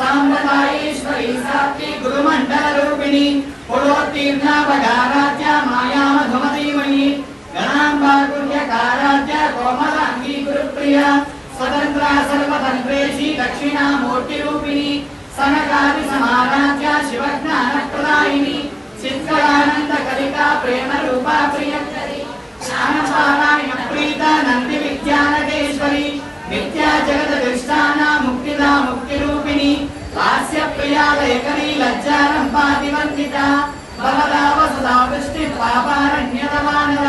साम्प्रदायेश्वरी सात्वी गुरुमण्डलरूपिणी पुरोत्तीर्णावगाराध्या मायामधुमतीमयी गणाम्बा गुह्यकाराध्या कोमलाङ्गी गुरुप्रिया स्वतन्त्रा सर्वतन्त्रेशी दक्षिणामूर्तिरूपिणी सनकादि समाराध्या शिवज्ञानप्रदायिनी चित्कलानन्दकलिका प्रेमरूपा प्रियङ्करी ज्ञानपारायण प्रीता नन्दिविद्यानगेश्वरी నిత్యా జగదృష్టానా ముక్తిదా ముక్తిరూపిణి లాస్య ప్రియా లేఖనీ లజ్జారంపాతివందిత భవదా వసుదా వృష్టి పాపారణ్యతమానద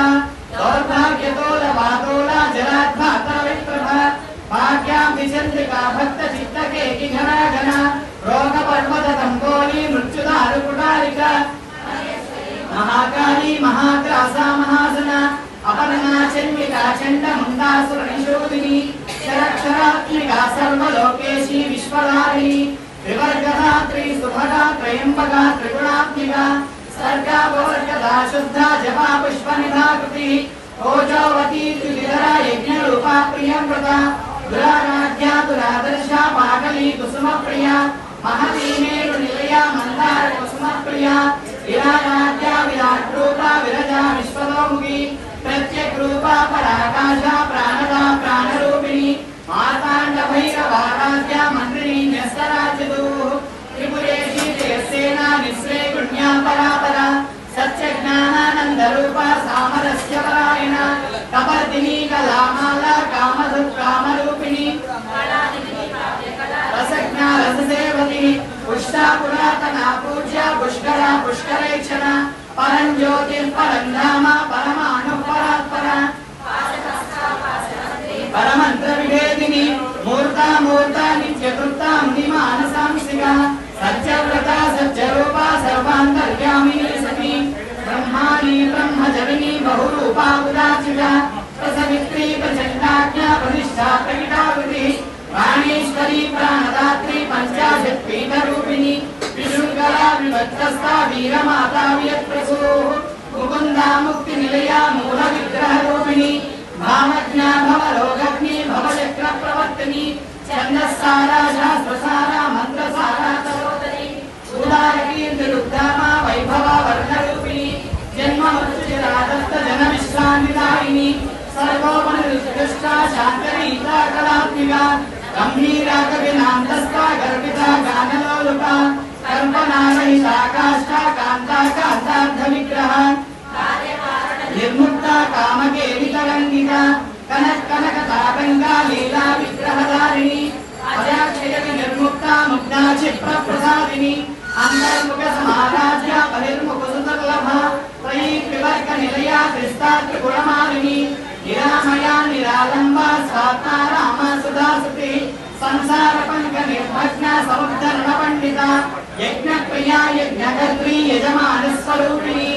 దౌర్భాగ్యతోలవాతోలా జలాద్భాత విప్రభ భాగ్యాం విచంద్రికా భక్త చిత్తకేకి ఘనాఘన రోగ పర్వత తంబోలి మృత్యుదారు కుటారిక మహాకాళీ మహాగ్రాసా మహాసన అపర్ణా చండికా చండ ముందాసుర నిషోదిని క్షరక్షరాత్మికా సర్వలోకేశీ విశ్వధారిణి త్రివర్గధాత్రి సుభగా త్రయంబగా త్రిగుణాత్మికా సర్గా గోర్గదా శుద్ధా జపా పుష్పనిధాకృతి ఓజోవతీ త్రివిధరా యజ్ఞరూపా ప్రియంవృత దురారాధ్యా దురాదర్శా పాటలీ కుసుమ ప్రియ మహతీ మేరు నిలయా మందార కుసుమ ప్రియ విరారాధ్యా విరాట్ రూపా విరజా విశ్వతోముఖి ప్రత్యక్ రూపా పరాకాశ ప్రాణదా ప్రాణరూపిణి మార్తాండ భైరవారాధ్యా మంత్రిణీ న్యస్తరాజ్యదు త్రిపురేషి జయసేనా నిశ్రే గుణ్యా పరాపర సత్యజ్ఞానానంద రూపా సామరస్య పరాయణ కపర్దిని కళామాల కామధు కామరూపిణి రసజ్ఞా రససేవతి పుష్టా పురాతనా పూజ్య పుష్కర పుష్కరేక్షణ పరం జ్యోతిర్ పరం ధామ పరమాణు పరాత్పర పరమంత్ర విభేదిని మూర్తా మూర్త నిత్యకృత మానసాంసిక సత్యవ్రత సత్యరూపా సర్వాంతర్యామిని సతి బ్రహ్మాణి బ్రహ్మజరిణి బహురూపా ఉదాచిత ప్రసవిత్రీ ప్రచండాజ్ఞా ప్రతిష్ఠా ప్రకటావృతి ప్రాణేశ్వరీ ప్రాణదాత్రి పంచాశత్ పీఠరూపిణి విశృంఖలా విభక్తస్థా వీరమాతా వియత్ప్రసూః ముకుందా ముక్తి నిలయా మూల విగ్రహ రూపిణి భామజ్ఞా భవరోగగ్ని భవచక్ర ప్రవర్తిని ఛందస్సారా శాస్త్రసారా మంత్రసారా తరోదరి ఉదారకీర్తిరుద్ధామా వైభవ వర్ణరూపిణి జన్మ మృత్యురాదత్త జన విశ్రాంతిదాయిని సర్వోపనిరుత్కృష్టా శాంతరీతా కళాత్మికా గంభీరా కవినాంతస్థా గర్భితా గానలోలుకా కల్పనారహితా కాష్టా కాంతా కాంతార్థ విగ్రహ నిర్ముక్త కామకేలితరంగిత కనక్ కనక తాపంగా లీలా విగ్రహధారిణి అజాక్షయ నిర్ముక్త ముగ్ధా క్షిప్ర ప్రసాదిని అంతర్ముఖ సమారాధ్య బహిర్ముఖ సుదుర్లభ త్రయీ త్రివర్గ నిలయా త్రిస్తా త్రిగుణమాలిని నిరామయా నిరాలంబ స్వాత్మా రామ సుధాసుతి సంసార పంక నిర్భగ్న సముద్ధరణ పండిత యజ్ఞ ప్రియా యజ్ఞకర్త్రీ యజమాన స్వరూపిణి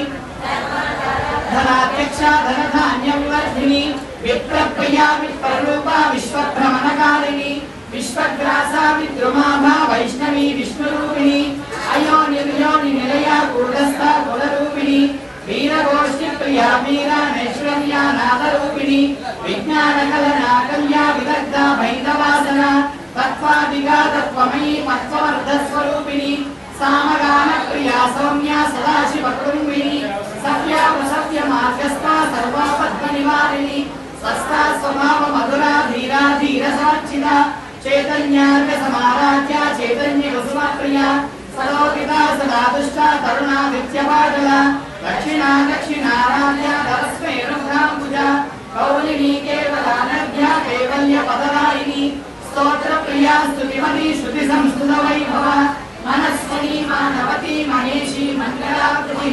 ధనాధ్యక్ష ధనధాన్య వివర్ధిని విప్రప్రియా విప్రరూపా విశ్వభ్రమణకారిణి విశ్వగ్రాసా విద్రుమాభా వైష్ణవీ విష్ణురూపిణి అయోని వియోని నిలయా కూటస్థ కులరూపిణి వీరగోష్ఠి ప్రియా వీరా నైశ్వర్యా నాదరూపిణి విజ్ఞాన కలనా కల్యా విదగ్ధ భైరవాసన తత్వాదిగా తత్వమయీ మత్వవర్ధ స్వరూపిణి సామగాన ప్రియా సౌమ్య సదాశివ కుటుంబిని సత్యా సత్య మార్గస్థ సర్వాపద్మ నివారిణి స్వస్థా స్వభావ మధురా ధీరా ధీర సాక్షిద చైతన్యార్గ సమారాధ్య చైతన్య కుసుమ ప్రియ సలోకిత సదా దుష్ట తరుణా నిత్యపాటల దక్షిణా దక్షిణారాధ్య దరస్మై రుద్రాంబుజ కౌలిని కేవలానభ్య కైవల్య పదరాయిని స్తోత్ర ప్రియా స్తుతిమతి శృతి సంస్కృత వైభవ మనస్వని మానవతి మహేషి మంగళాకృతి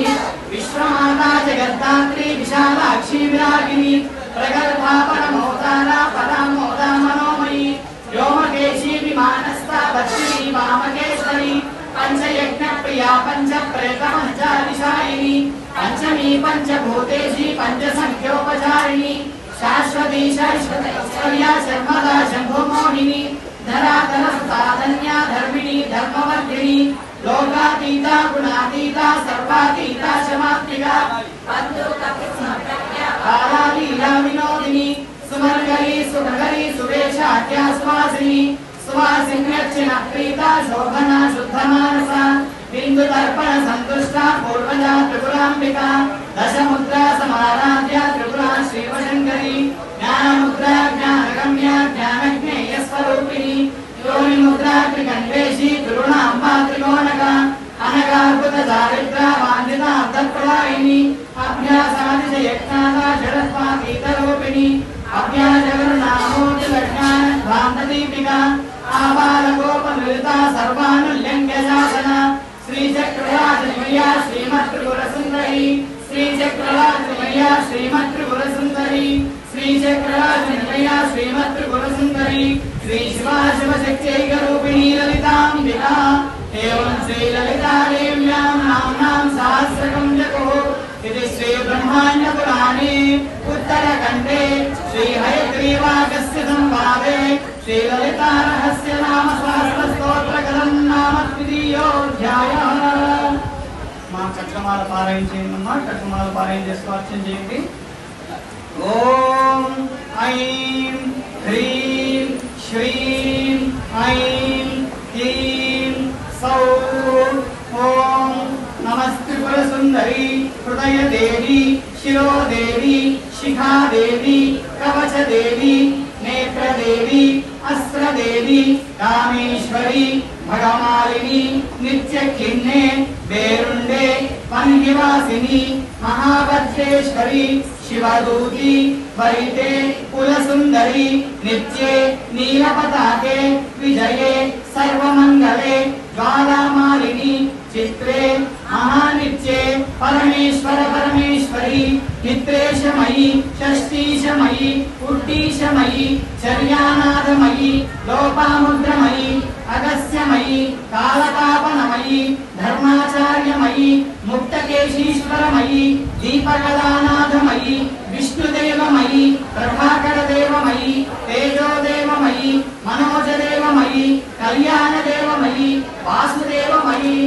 విశ్వమాతా జగద్ధాత్రి విశాలాక్షి విరాగిని ప్రగల్భా పరమోదారా పరమోదా మనోమయీ వ్యోమకేశీ విమానస్థ భక్తిని వామకేశ్వరి పంచయజ్ఞ ప్రియా పంచ ప్రేత పంచాదిశాయిని పంచమీ పంచభూతేషి పంచ సంఖ్యోపచారిణి శాశ్వతీ శాశ్వతైశ్వర్యా శర్మదా శంభుమోహిని ధరాధర సాధన్యా ధర్మిణి ధర్మవర్ధిని లోకాతీత గుణాతీత సర్వాతీత శమాత్మిగా కాళాలీలా వినోదిని సుమర్గరి సుభగరి సువేషాఖ్యా సువాసిని సువాసిన్యర్చన ప్రీత శోభన శుద్ధమానస బిందు తర్పణ సంతుష్ట పూర్వజా త్రిపురాంబిక దశముద్రా సమారాధ్య త్రిపురా శ్రీవశంకరి జ్ఞానముద్రా జ్ఞానగమ్య జ్ఞానజ్ఞేయ స్వరూపిణి యోని ముద్రా త్రికంఠేషి త్రిగుణాంబా త్రికోణక అనగార్భుత దారిద్ర వాంఛిత అర్థప్రదాయిని అభ్యాసాదిశ యజ్ఞాత జడత్వాతీతరూపిణి अव्याजगरुणामोतिलज्ञानध्वान्तदीपिका आबालगोपललिता सर्वानुल्यङ्ग्यशासन श्रीचक्रराजमया श्रीमत्त्रिपुरसुन्दरी श्रीचक्रराजमया श्रीमत्त्रिपुरसुन्दरी श्रीचक्रराजमया श्रीमत्त्रिपुरसुन्दरी श्रीशिवाशिवशक्त्यैकरूपिणी ललिताम्बिका एवं श्रीललितादेव्यां नाम्नां सहस्रकं जगुः इति श्रीब्रह्माण्डपुराणे उत्तरखण्डे श्रीहयग्रीवागस्य संवादे श्रीललितारहस्य नाम सहस्रस्तोत्रकथं नाम द्वितीयोऽध्यायः। మా చక్రమాల పారాయణ చేయండి అమ్మా. చక్రమాల పారాయణ చేసుకోవచ్చు చేయండి. ఓం ఐం హ్రీం శ్రీం ఐం క్లీం సౌం ఓం నమస్త్రిపురసుందరి హృదయదేవి శిరోదేవి శిఖాదేవి కవచదేవి నేత్రదేవి అస్త్రదేవి కామేశ్వరి భగమాలిని నిత్యఖిన్నే బేరుండే పన్నివాసిని మహాభద్రేశ్వరి శివదూతి వరితే కులసుందరి నిత్యే నీలపతాకే విజయే సర్వమంగళే జ్వాలామాలిని చిత్రే మహానిత్యే పరమేశ్వర పరమేశ్వరి నిత్రేశమయి షష్ఠీశమయి ఉడ్డీశమయి చర్యానాథమయి లోపాముద్రమయి అగస్యమయి కాలతాపనమయి ధర్మాచార్యమయి ముక్తకేశీశ్వరమయి దీపకళానాథమయి విష్ణుదేవమయి ప్రభాకరదేవమయి తేజోదేవమయి మనోజదేవమయి కళ్యాణదేవమయి వాసుదేవమయి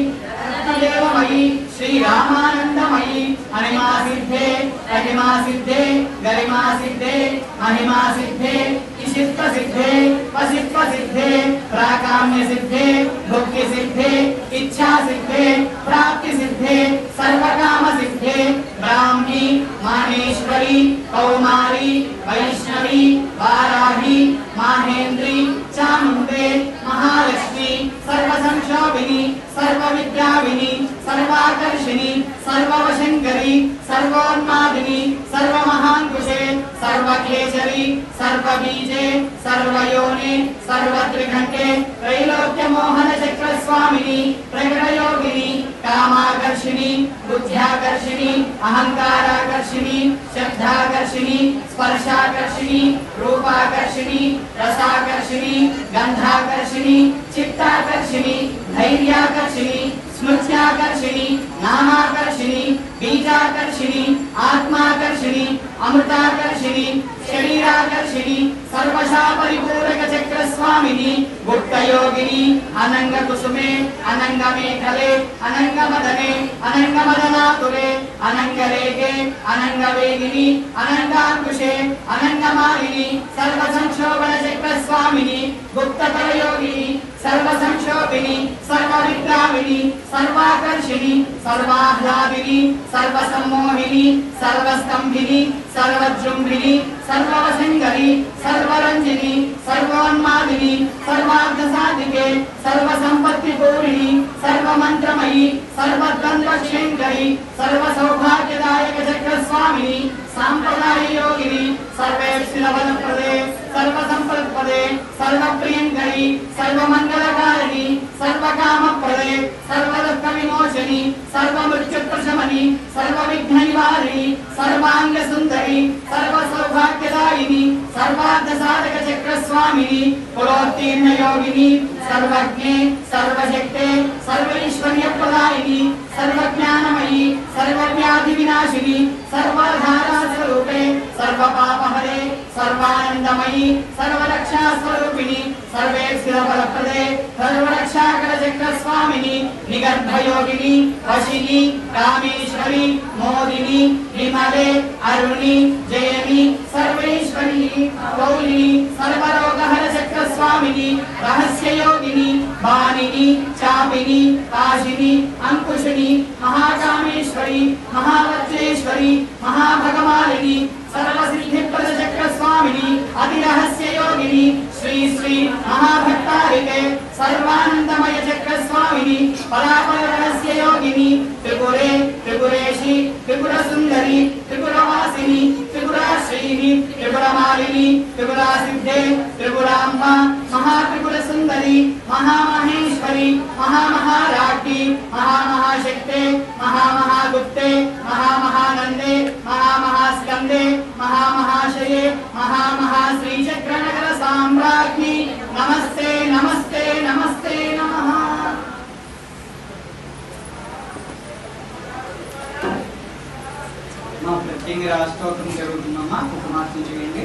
రత్నదేవమయి శ్రీరామానందమయి అనిమా సిద్ధే అహిమా సిద్ధే గరిమా సిద్ధే మహిమా సిద్ధే ఇషిత్వ సిద్ధే వసిత్వ సిద్ధే ప్రాకామ్య సిద్ధే భుక్తి సిద్ధే ఇచ్ఛా సిద్ధే ప్రాప్తి సిద్ధే సర్వకామ సిద్ధే బ్రాహ్మీ మాహేశ్వరి కౌమారి వైష్ణవి వారాహి మాహేంద్రి చాముండే మహాలక్ష్మి సర్వసంక్షోభిని సర్వవిద్యావిని సర్వాకర్షిణి సర్వవశంకరి సర్వోన్మాదిని సర్వమహాంకుశే సర్వకేశరి సర్వబీజే సర్వయోనే సర్వత్రికంఠే త్రైలోక్యమోహన చక్రస్వామిని ప్రకటయోగిని కామాకర్షిణి బుద్ధ్యాకర్షిణి అహంకారాకర్షిణి శబ్దాకర్షిణి స్పర్శాకర్షిణి రూపాకర్షిణి రసాకర్షిణి గంధాకర్షిణి చిత్తాకర్షిణి ధైర్యాకర్షిణి స్మృత్యాకర్షిణి నామాకర్షిణి బీజాకర్షిణి ఆత్మాకర్షిణి అమృతాకర్షిణి శరీరాకర్షిణి సర్వశాపరిపూరక చక్రస్వామిని గుప్తయోగిని అనంగ కుసుమే అనంగ మేఖలే అనంగ మదనే అనంగ మదనాతురే అనంగరేగే అనంగ వేగిని అనంగాంకుశే అనంగమాలిని సర్వ సంక్షోభణ చక్రస్వామిని గుప్తతర యోగిని సర్వ సంక్షోభిని సర్వ విద్రావిని సర్వాకర్షిణి సర్వాహ్లాదిని సర్వ సమ్మోహిని సర్వస్తంభిని సర్వజృంభిని సర్వవశంకరి సర్వరంజిని సర్వోన్మాదిని సర్వార్థ సాధికే సర్వ సంపత్తి పూరిణి సర్వమంత్రమయి సర్వద్వంద్వశంకరి సర్వ సౌభాగ్యదాయక చక్రస్వామిని సాంప్రదాయ యోగిని సర్వేశ్వరవదప్రదే సర్వ సంపత్పదే సర్వప్రియంకరి సర్వమంగళకారిణి సర్వకామప్రదే సర్వదుఃఖ విమోచని సర్వమృత్యుప్రశమని సర్వవిఘ్న నివారిణి సర్వాంగ సుందరి సర్వ సౌభాగ్యదాయిని సర్వార్థ సాధక చక్రస్వామిని పురోత్తీర్ణ యోగిని సర్వజ్ఞే సర్వశక్తే సర్వైశ్వర్యప్రదాయిని సర్వజ్ఞానమయి సర్వవ్యాధి వినాశిని సర్వధారా స్వరూపే సర్వపాపహరే సర్వానందమయి సర్వరక్షా స్వరూపిణి సర్వేశ్వర ఫలప్రదే సర్వరక్షాకర చక్రస్వామిని నిగర్భయోగిని వశిని కామేశ్వరి మోదిని విమలే అరుణి జయని సర్వేశ్వరి గౌరిని సర్వరోగహర చక్రస్వామిని రహస్యయోగిని బాణిని చాపిని కాశిని అంకుశిని మహాకామేశ్వరి మహావజ్రేశ్వరి మహాభగమాలిని సర్వసిద్ధిప్రద చక్రస్వామిని అతిరహస్య యోగిని శ్రీ శ్రీ మహాభక్తారికే సర్వానందమయ చక్రస్వామిని పరాపర రహస్య యోగిని త్రిపురే త్రిపురేషి త్రిపుర సుందరి త్రిపురవాసిని త్రిపురాశ్రీని త్రిపురమా त्रिपुराकालिनी त्रिपुरासिद्धे त्रिपुराम्बा महात्रिपुरसुन्दरी महामहेश्वरी महामहाराज्ञी महामहाशक्ते महामहागुप्ते महामहानन्दे महामहास्कन्दे महामहाशये महामहाश्रीचक्रनगर साम्राज्ञी नमस्ते नमस्ते नमस्ते नमः। మా ప్రత్యేక రాష్ట్రోత్తరం జరుగుతుందమ్మా కుటుంబార్థం చేయండి.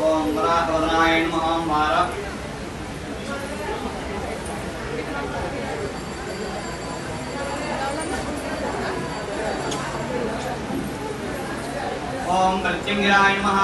ఓం వరాహవదనాయ నమః. ఓం వార ओम प्रत्यंगिराय नमः।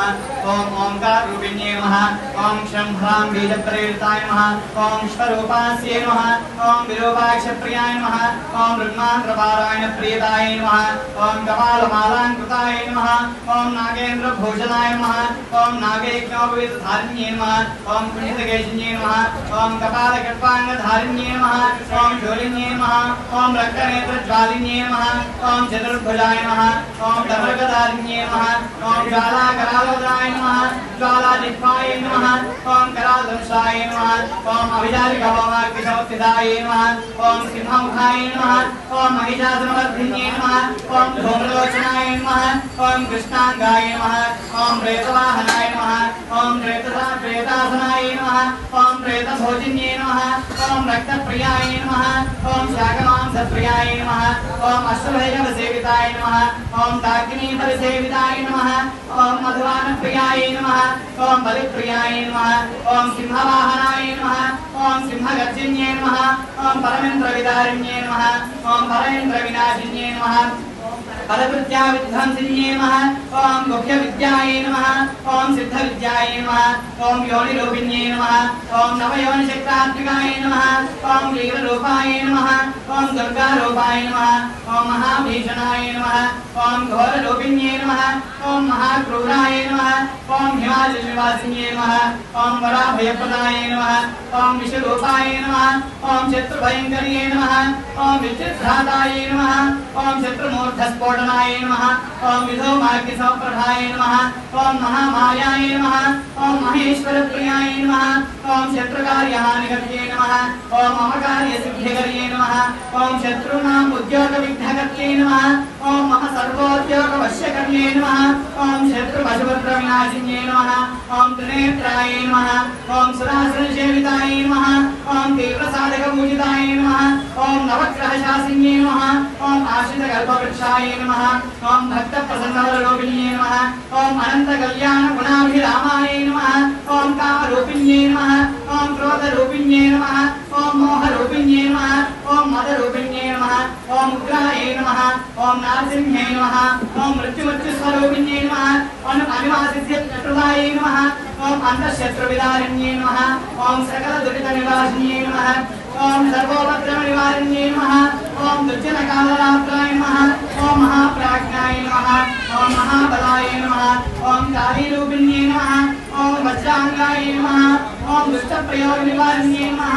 ओम ओंकार रूपिण्ये नमः। ओम शंभ्रां बीजप्रेरिताय नमः। ओम स्वरूपास्ये नमः। ओम विरूपाक्षप्रियाय नमः। ओम ब्रह्मांड्रपारायण प्रियताय नमः। ओम कपालमालांकृताय नमः। ओम नागेन्द्रभूषणाय नमः। ओम नागैक्योपवितधारिण्ये नमः। ओम पुण्यतकेशिन्ये नमः। ओम कपालकल्पाङ्गधारिण्ये नमः। ओम शूलिन्ये नमः। ओम रक्तनेत्रज्वालिन्ये नमः। ओम चतुर्भुजाय नमः। ओम डमरुकधारिण्ये नमः। ओम ज्वालाकरालोदराय नमः। ज्वालाजिह्वाय नमः। ओम करालदंशाय नमः। ओम अभिजालिकभौमाग्निशोत्थिताय नमः। ओम सिंहमुखाय नमः। ओम महिषासुरमर्दिन्ये नमः। ओम धूम्रलोचनाय नमः। ओम कृष्णांगाय नमः। ओम प्रेतवाहनाय नमः। ओम प्रेतासनाय नमः। ओम प्रेतभोजिन्ये नमः। ओम रक्तप्रियाय नमः। ओम शाकमांसप्रियाय नमः। ओम अश्वभैरवसेविताय नमः। ओम ताग्नीपरिसेविताय नमः। ओम मधुवानप्रियाय नमः। ओम बलिप्रियाय नमः। ओम सिंहवाहनाय नमः। ओम सिंहगर्जिन्ये नमः। ओम परमेन्द्रविदारिण्ये नमः। ओम परेन्द्रविनाशिन्ये नमः। फलवृत्या विध्वंसिन्ये नमः। ओम गुह्यविद्याय नमः। ओम सिद्धविद्याय नमः। ओम योनिरूपिण्ये नमः। ओम नवयोनिशक्तात्मिकाय नमः। ओम लीलरूपाय नमः। ओम दुर्गारूपाय नमः। ओम महाभीषणाय नमः। ओम घोररूपिण्ये नमः। ओम महाक्रूराय नमः। ओम हिमाचलनिवासिन्ये नमः। ओम वराभयप्रदाय नमः। ओम विश्वरूपाय नमः। ओम शत्रुभयङ्कर्ये नमः। ओम विचित्रादाय नमः। ओम शत्रुमूर्धस्फोटनाय नमः। ओम विधोमाग्निसमप्रभाय नमः। ओम महामायाय नमः। ओम महेश्वरप्रियाय नमः। ओम शत्रुकार्यहानिकर्ये नमः। ओम ममकार्यसिद्धिकर्ये नमः। ओम शत्रूणाम् उद्योगविघ्नकर्ये नमः। ओम महसर्वोद्योगवश्यकर्ये नमः। ओम शत्रुपशुपुत्रविनाशिन्ये नमः। ओम त्रिनेत्राय नमः। ओम सुरासुरसेविताय नमः। ओम तीव्रसाधकपूजिताय नमः। ओम नवग्रहशासिन्ये नमः। ओम आश्रितकल्पवृक्षाय नमः। ओम भक्तप्रसन्नवररूपिण्ये नमः। ओम अनन्तकल्याणगुणाभिरामाय नमः। ओम कामरूपिण्ये नमः। ओम क्रोधरूपिण्ये नमः। ओम मोहरूपिण्ये नमः। ओम मदरूपिण्ये नमः। ओम उग्राय नमः। ओम नारसिंहे नमः। ओम मृत्युमृत्युस्वरूपिण्ये नमः। ओम अनिवासित्यप्रदाय नमः। ओम अंतःशत्रुविदारिण्ये नमः। ओम सकलदुरितनिवासिन्ये नमः। ओम सर्वोपद्रवनिवारिण्ये नमः। ओम दुर्जनकालरात्राय नमः। ओम महाप्राज्ञाय नमः। ओम महाबलाय नमः। ओम कालीरूपिण्ये नमः। ओम वज्रांगाय नमः। ओम दुष्टप्रयोगनिवारिण्ये नमः।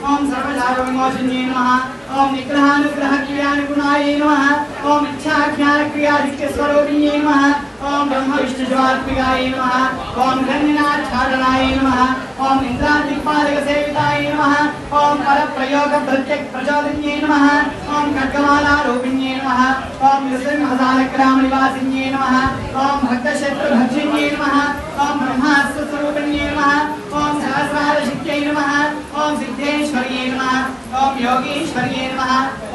ओम सर्वजागविमोचन्ये नमः। ओम निग्रहानुग्रहक्रियानुगुणाय नमः। ओम इच्छाज्ञानक्रियाधिक्यस्वरूपिण्ये नमः। ओम ब्रह्मविष्णुशिवात्मिकाय नमः। ओम हिरण्यनाथारणाय नमः। ओम इन्द्रादिक्पालकसेविताय नमः। ओम परप्रयोगप्रत्यक्प्रचोदन्ये नमः। ओम खड्गमालारूपिण्ये नमः। ओम नृसिंहसालग्रामनिवासिन्ये नमः। ओम भक्तशत्रुभक्षिण्ये नमः। ओम ब्रह्मास्त्रस्वरूपिण्ये नमः। ओम सहस्रारशिक्यै नमः। ओम सिद्धेश्वर्ये नमः। ओम योगीश्वर्ये नमः।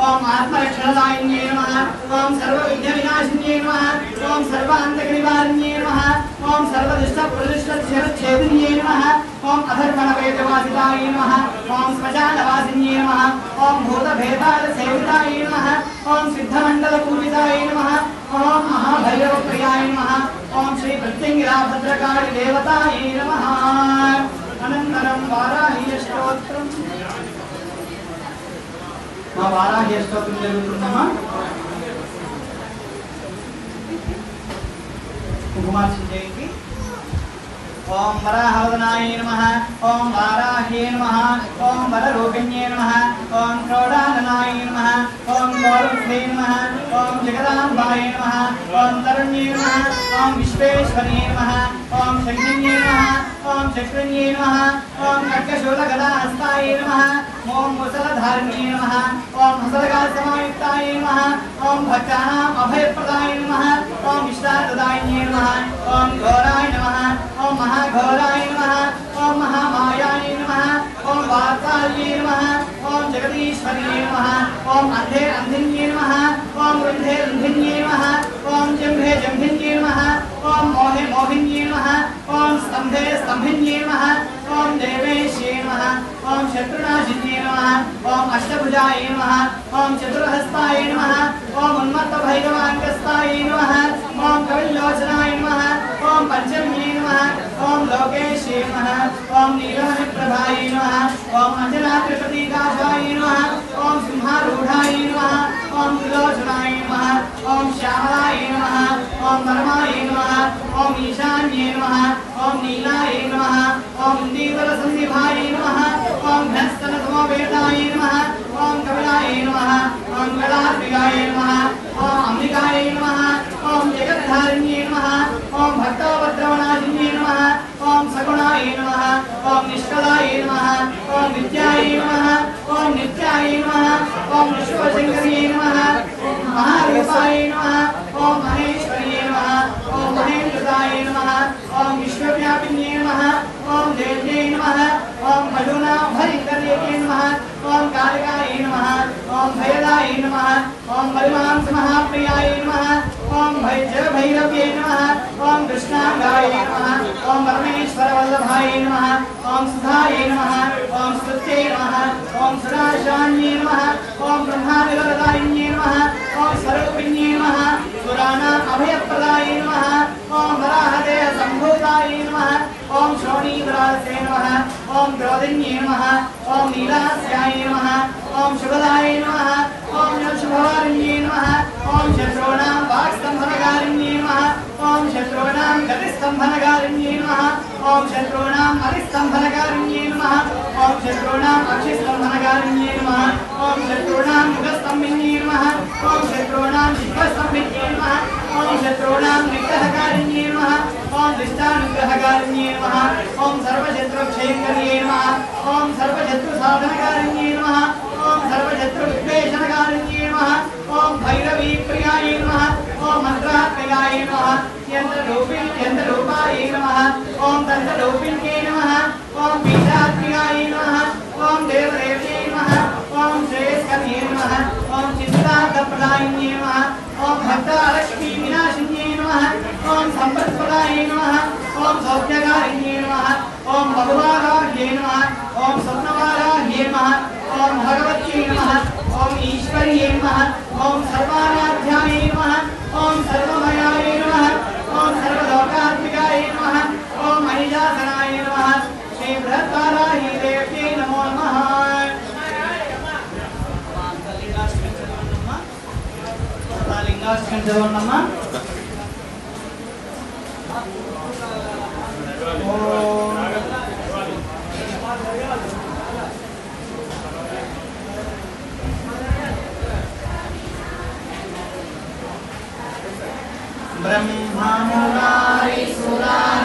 ओम आत्मरक्षणदायिन्ये नमः। ओम सर्वविघ्नविनाशिन्ये नमः। ओम सर्वान्तकनिवारिण्ये नमः। ओम सर्वदुष्टप्रदुष्टच्छेदिन्ये नमः। ओम अधर्मणवेदवासिताय नमः। ओम श्मशानवासिन्ये नमः। ओम भूतभेदालसेविताय नमः। ओम सिद्धमण्डलपूजिताय नमः। ओम महाभैरवप्रियाय नमः। ओम श्री प्रत्यङ्गिराभद्रकाळि देवताय नमः। अनन्तरं वाराह्यस्तोत्रम् మా వారాహి స్తోత్రం జరుగుతుందమ్మా. కుంకుమార్చన చేయండి. ఓం వరాహవదనాయ నమః, ఓం వారాహ్యే నమః, ఓం వరరూపిణ్యే నమః, ఓం క్రోడాననాయ నమః, ఓం గౌరవే నమః, ఓం జగదాంబాయ నమః, ఓం తరుణ్యే నమః, ఓం విశ్వేశ్వర్యే నమః, ఓం శక్తిన్యే నమః, ఓం చక్రన్యే నమః, ఓం ఖడ్గశూలగదాహస్తాయ నమః, ఓం ముసలధారిణ్యే నమః, ఓం ముసలగాసమాయుక్తాయ నమః, ఓం భక్తానాం అభయప్రదాయ నమః, ఓం ఇష్టార్థదాయిన్యే నమః, ఓం ఘోరాయ నమః, ఓం महाघोराय नमः, ओम महामायाय नमः, ओम वार्ताल्ये नमः, ओम जगदीश्वर्ये नमः, ओम अंधे अंधिन्ये नमः, ओम रुंधे रुंधिन्ये नमः, ओम जंभे जंभिन्ये नमः, ओम मोहे मोहिन्ये नमः, ओम स्तंभे स्तंभिन्ये नमः, ओम देवेश्ये नमः, ओम शत्रुनाशिन्ये नमः, ओम अष्टभुजाय नमः, ओम चतुर्हस्ताय नमः, ओम उन्मत्त भैरवाङ्गस्ताय नमः, ओम कविलोचनाय नमः, ओम पंचम्ये नमः, ओम लोकेशे नमः, ओम नीलमणिप्रभाय नमः, ओम अंजनात्रिप्रतीकाशाय नमः, ओम सिंहारूढाय नमः, ओम त्रिलोचनाय नमः, ओम श्यामलाय नमः, ओम परमाय नमः, ओम ईशान्ये नमः, ओम नीलाय नमः, ओम इंदीवरसंनिभाय नमः, ओम घनस्तनसमवेदाय नमः, ओम कपिलाय नमः, ओम गणात्मिकाय नमः, ओम अंबिकाय नमः, ओम जगद्धारिण्ये नमः, ओम भक्तवद्रवनाशिन्ये नमः, ओम सगुणाय नमः, ओम निष्कलाय नमः, ओम विद्याय नमः, ओम नित्याय नमः, ओम विश्वशंकर्ये नमः, ओम महारूपाय नमः, ओम महेश्वर्ये नमः, ओम महेन्द्रदाय नमः, ओम विश्वव्यापिन्ये नमः, ओम देव्ये नमः, ओम मधुना भयंकर्ये नमः, ओम कालिकाय नमः, ओम भयदाय नमः, ओम बलिमांस महाप्रियाय नमः, ओम भैरव्ये नमः, ओम कृष्णांगाय नमः, ओम परमेश्वर वल्लभाय नमः, ओम सुधाय नमः, ओम स्तुत्ये नमः, ओम सुराशान्ये नमः, ओम ब्रह्मादिवरदायिन्ये नमः, ओम स्वरूपिण्ये नमः, सुराणाम् अभयप्रदाय नमः, ओम वराहदेह सम्भूताय नमः, ओम श्रोणीधरासे नमः, ओम द्रौदिन्ये नमः, ओम नीलास्याय नमः, ओम शुभदाय नमः, ओम शुभवारिण्ये नमः, ओम शत्रूणां वाक्स्तम्भनकारिण्ये नमः, ओम शत्रूणां गतिस्तम्भनकारिण्ये नमः, ओम शत्रूणां अरिस्तम्भनकारिण्ये नमः, ओम शत्रूणां अक्षिस्तम्भनकारिण्ये नमः, ओम शत्रूणां मुखस्तम्भिन्ये नमः, ओम शत्रूणां जिह्वस्तम्भिन्ये नमः, ओम शत्रूणां निग्रहकारिण्ये नमः, ओम दिष्टानुग्रहकारिण्ये नमः, ओम सर्वशत्रुक्षयङ्कर्ये नमः, ओम सर्वशत्रुसाधनकारिण्ये नमः, ओम सर्वशत्रुविद्वेषणकारिण्ये नमः, ओम भैरवी प्रियाय नमः, ओम मंत्रात्मकाय नमः, यन्त्ररूपाय नमः, ओम तन्त्ररूपिण्ये नमः, ओम बीजात्मकाय नमः, ओम देवदेव्ये नमः, ओम श्रेयस्कर्ये नमः, ओम चिन्तार्थप्रदायिन्ये नमः, ओम भक्तालक्ष्मी विनाशिन्ये नमः, ओम सम्पत्प्रदाय नमः, ओम सौख्यकारिण्ये नमः, ओम बहुवाराह्ये नमः, ओम स्वप्नवाराह्ये नमः, ओम भगवत्यै नमः, ओम ईश्वर्ये नमः, ओम सर्वाराध्याय नमः, ओम सर्वमयाय नमः, ओम सर्वलोकात्मिकाय नमः, ओम महिषासनाय नमः, श्री बृहत्वाराही देव्यै नमो नमः। लिंगाष्टकं चदवंडम्मा।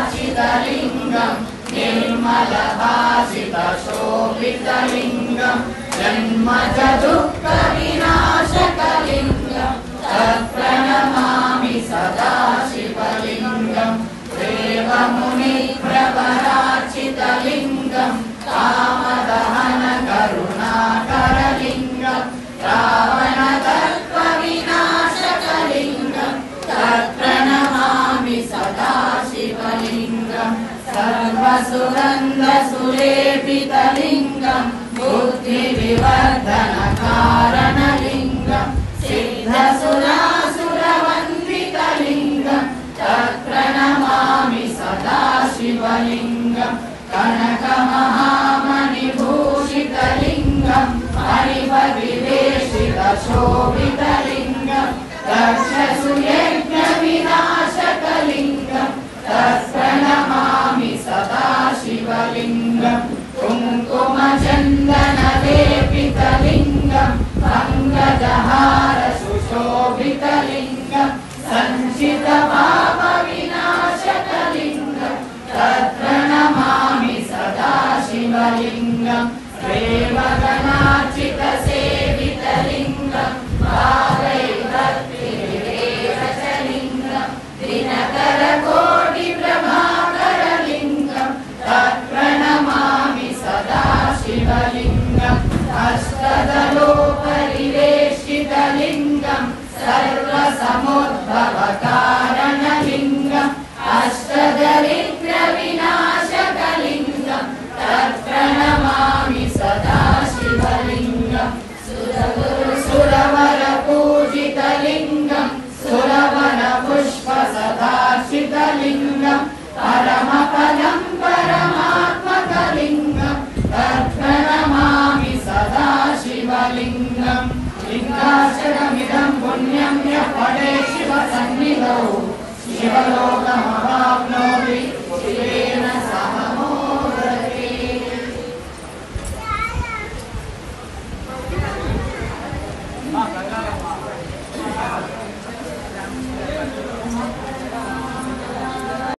ब्रह्ममुरारिसुरार्चितलिङ्गं निर्मलभासितशोभितलिङ्गं जन्मजदुःखविनाशकलिङ्गं तत्प्रणमामि सदा शिवलिङ्गं देवमुनिप्रवरार्चितलिङ्गं कामदहनकरुणाकरलिङ्गं रावणदर्पविनाशकलिङ्गं तत्प्रणमामि सदा शिवलिङ्गं सर्वसुगन्धसुलेपितलिङ्गं बुद्धिविवर्धनकारणलिङ्गं सिद्धसुरासुरवन्दितलिङ्गं तत्प्रणमामि सदा शिवलिङ्गं कनकमहामणिभूषितलिङ्गं हरिवविवेशितशोभितलिङ्गं दक्षसुयज्ञविनाशकलिङ्गं सर्वसमुद्भवता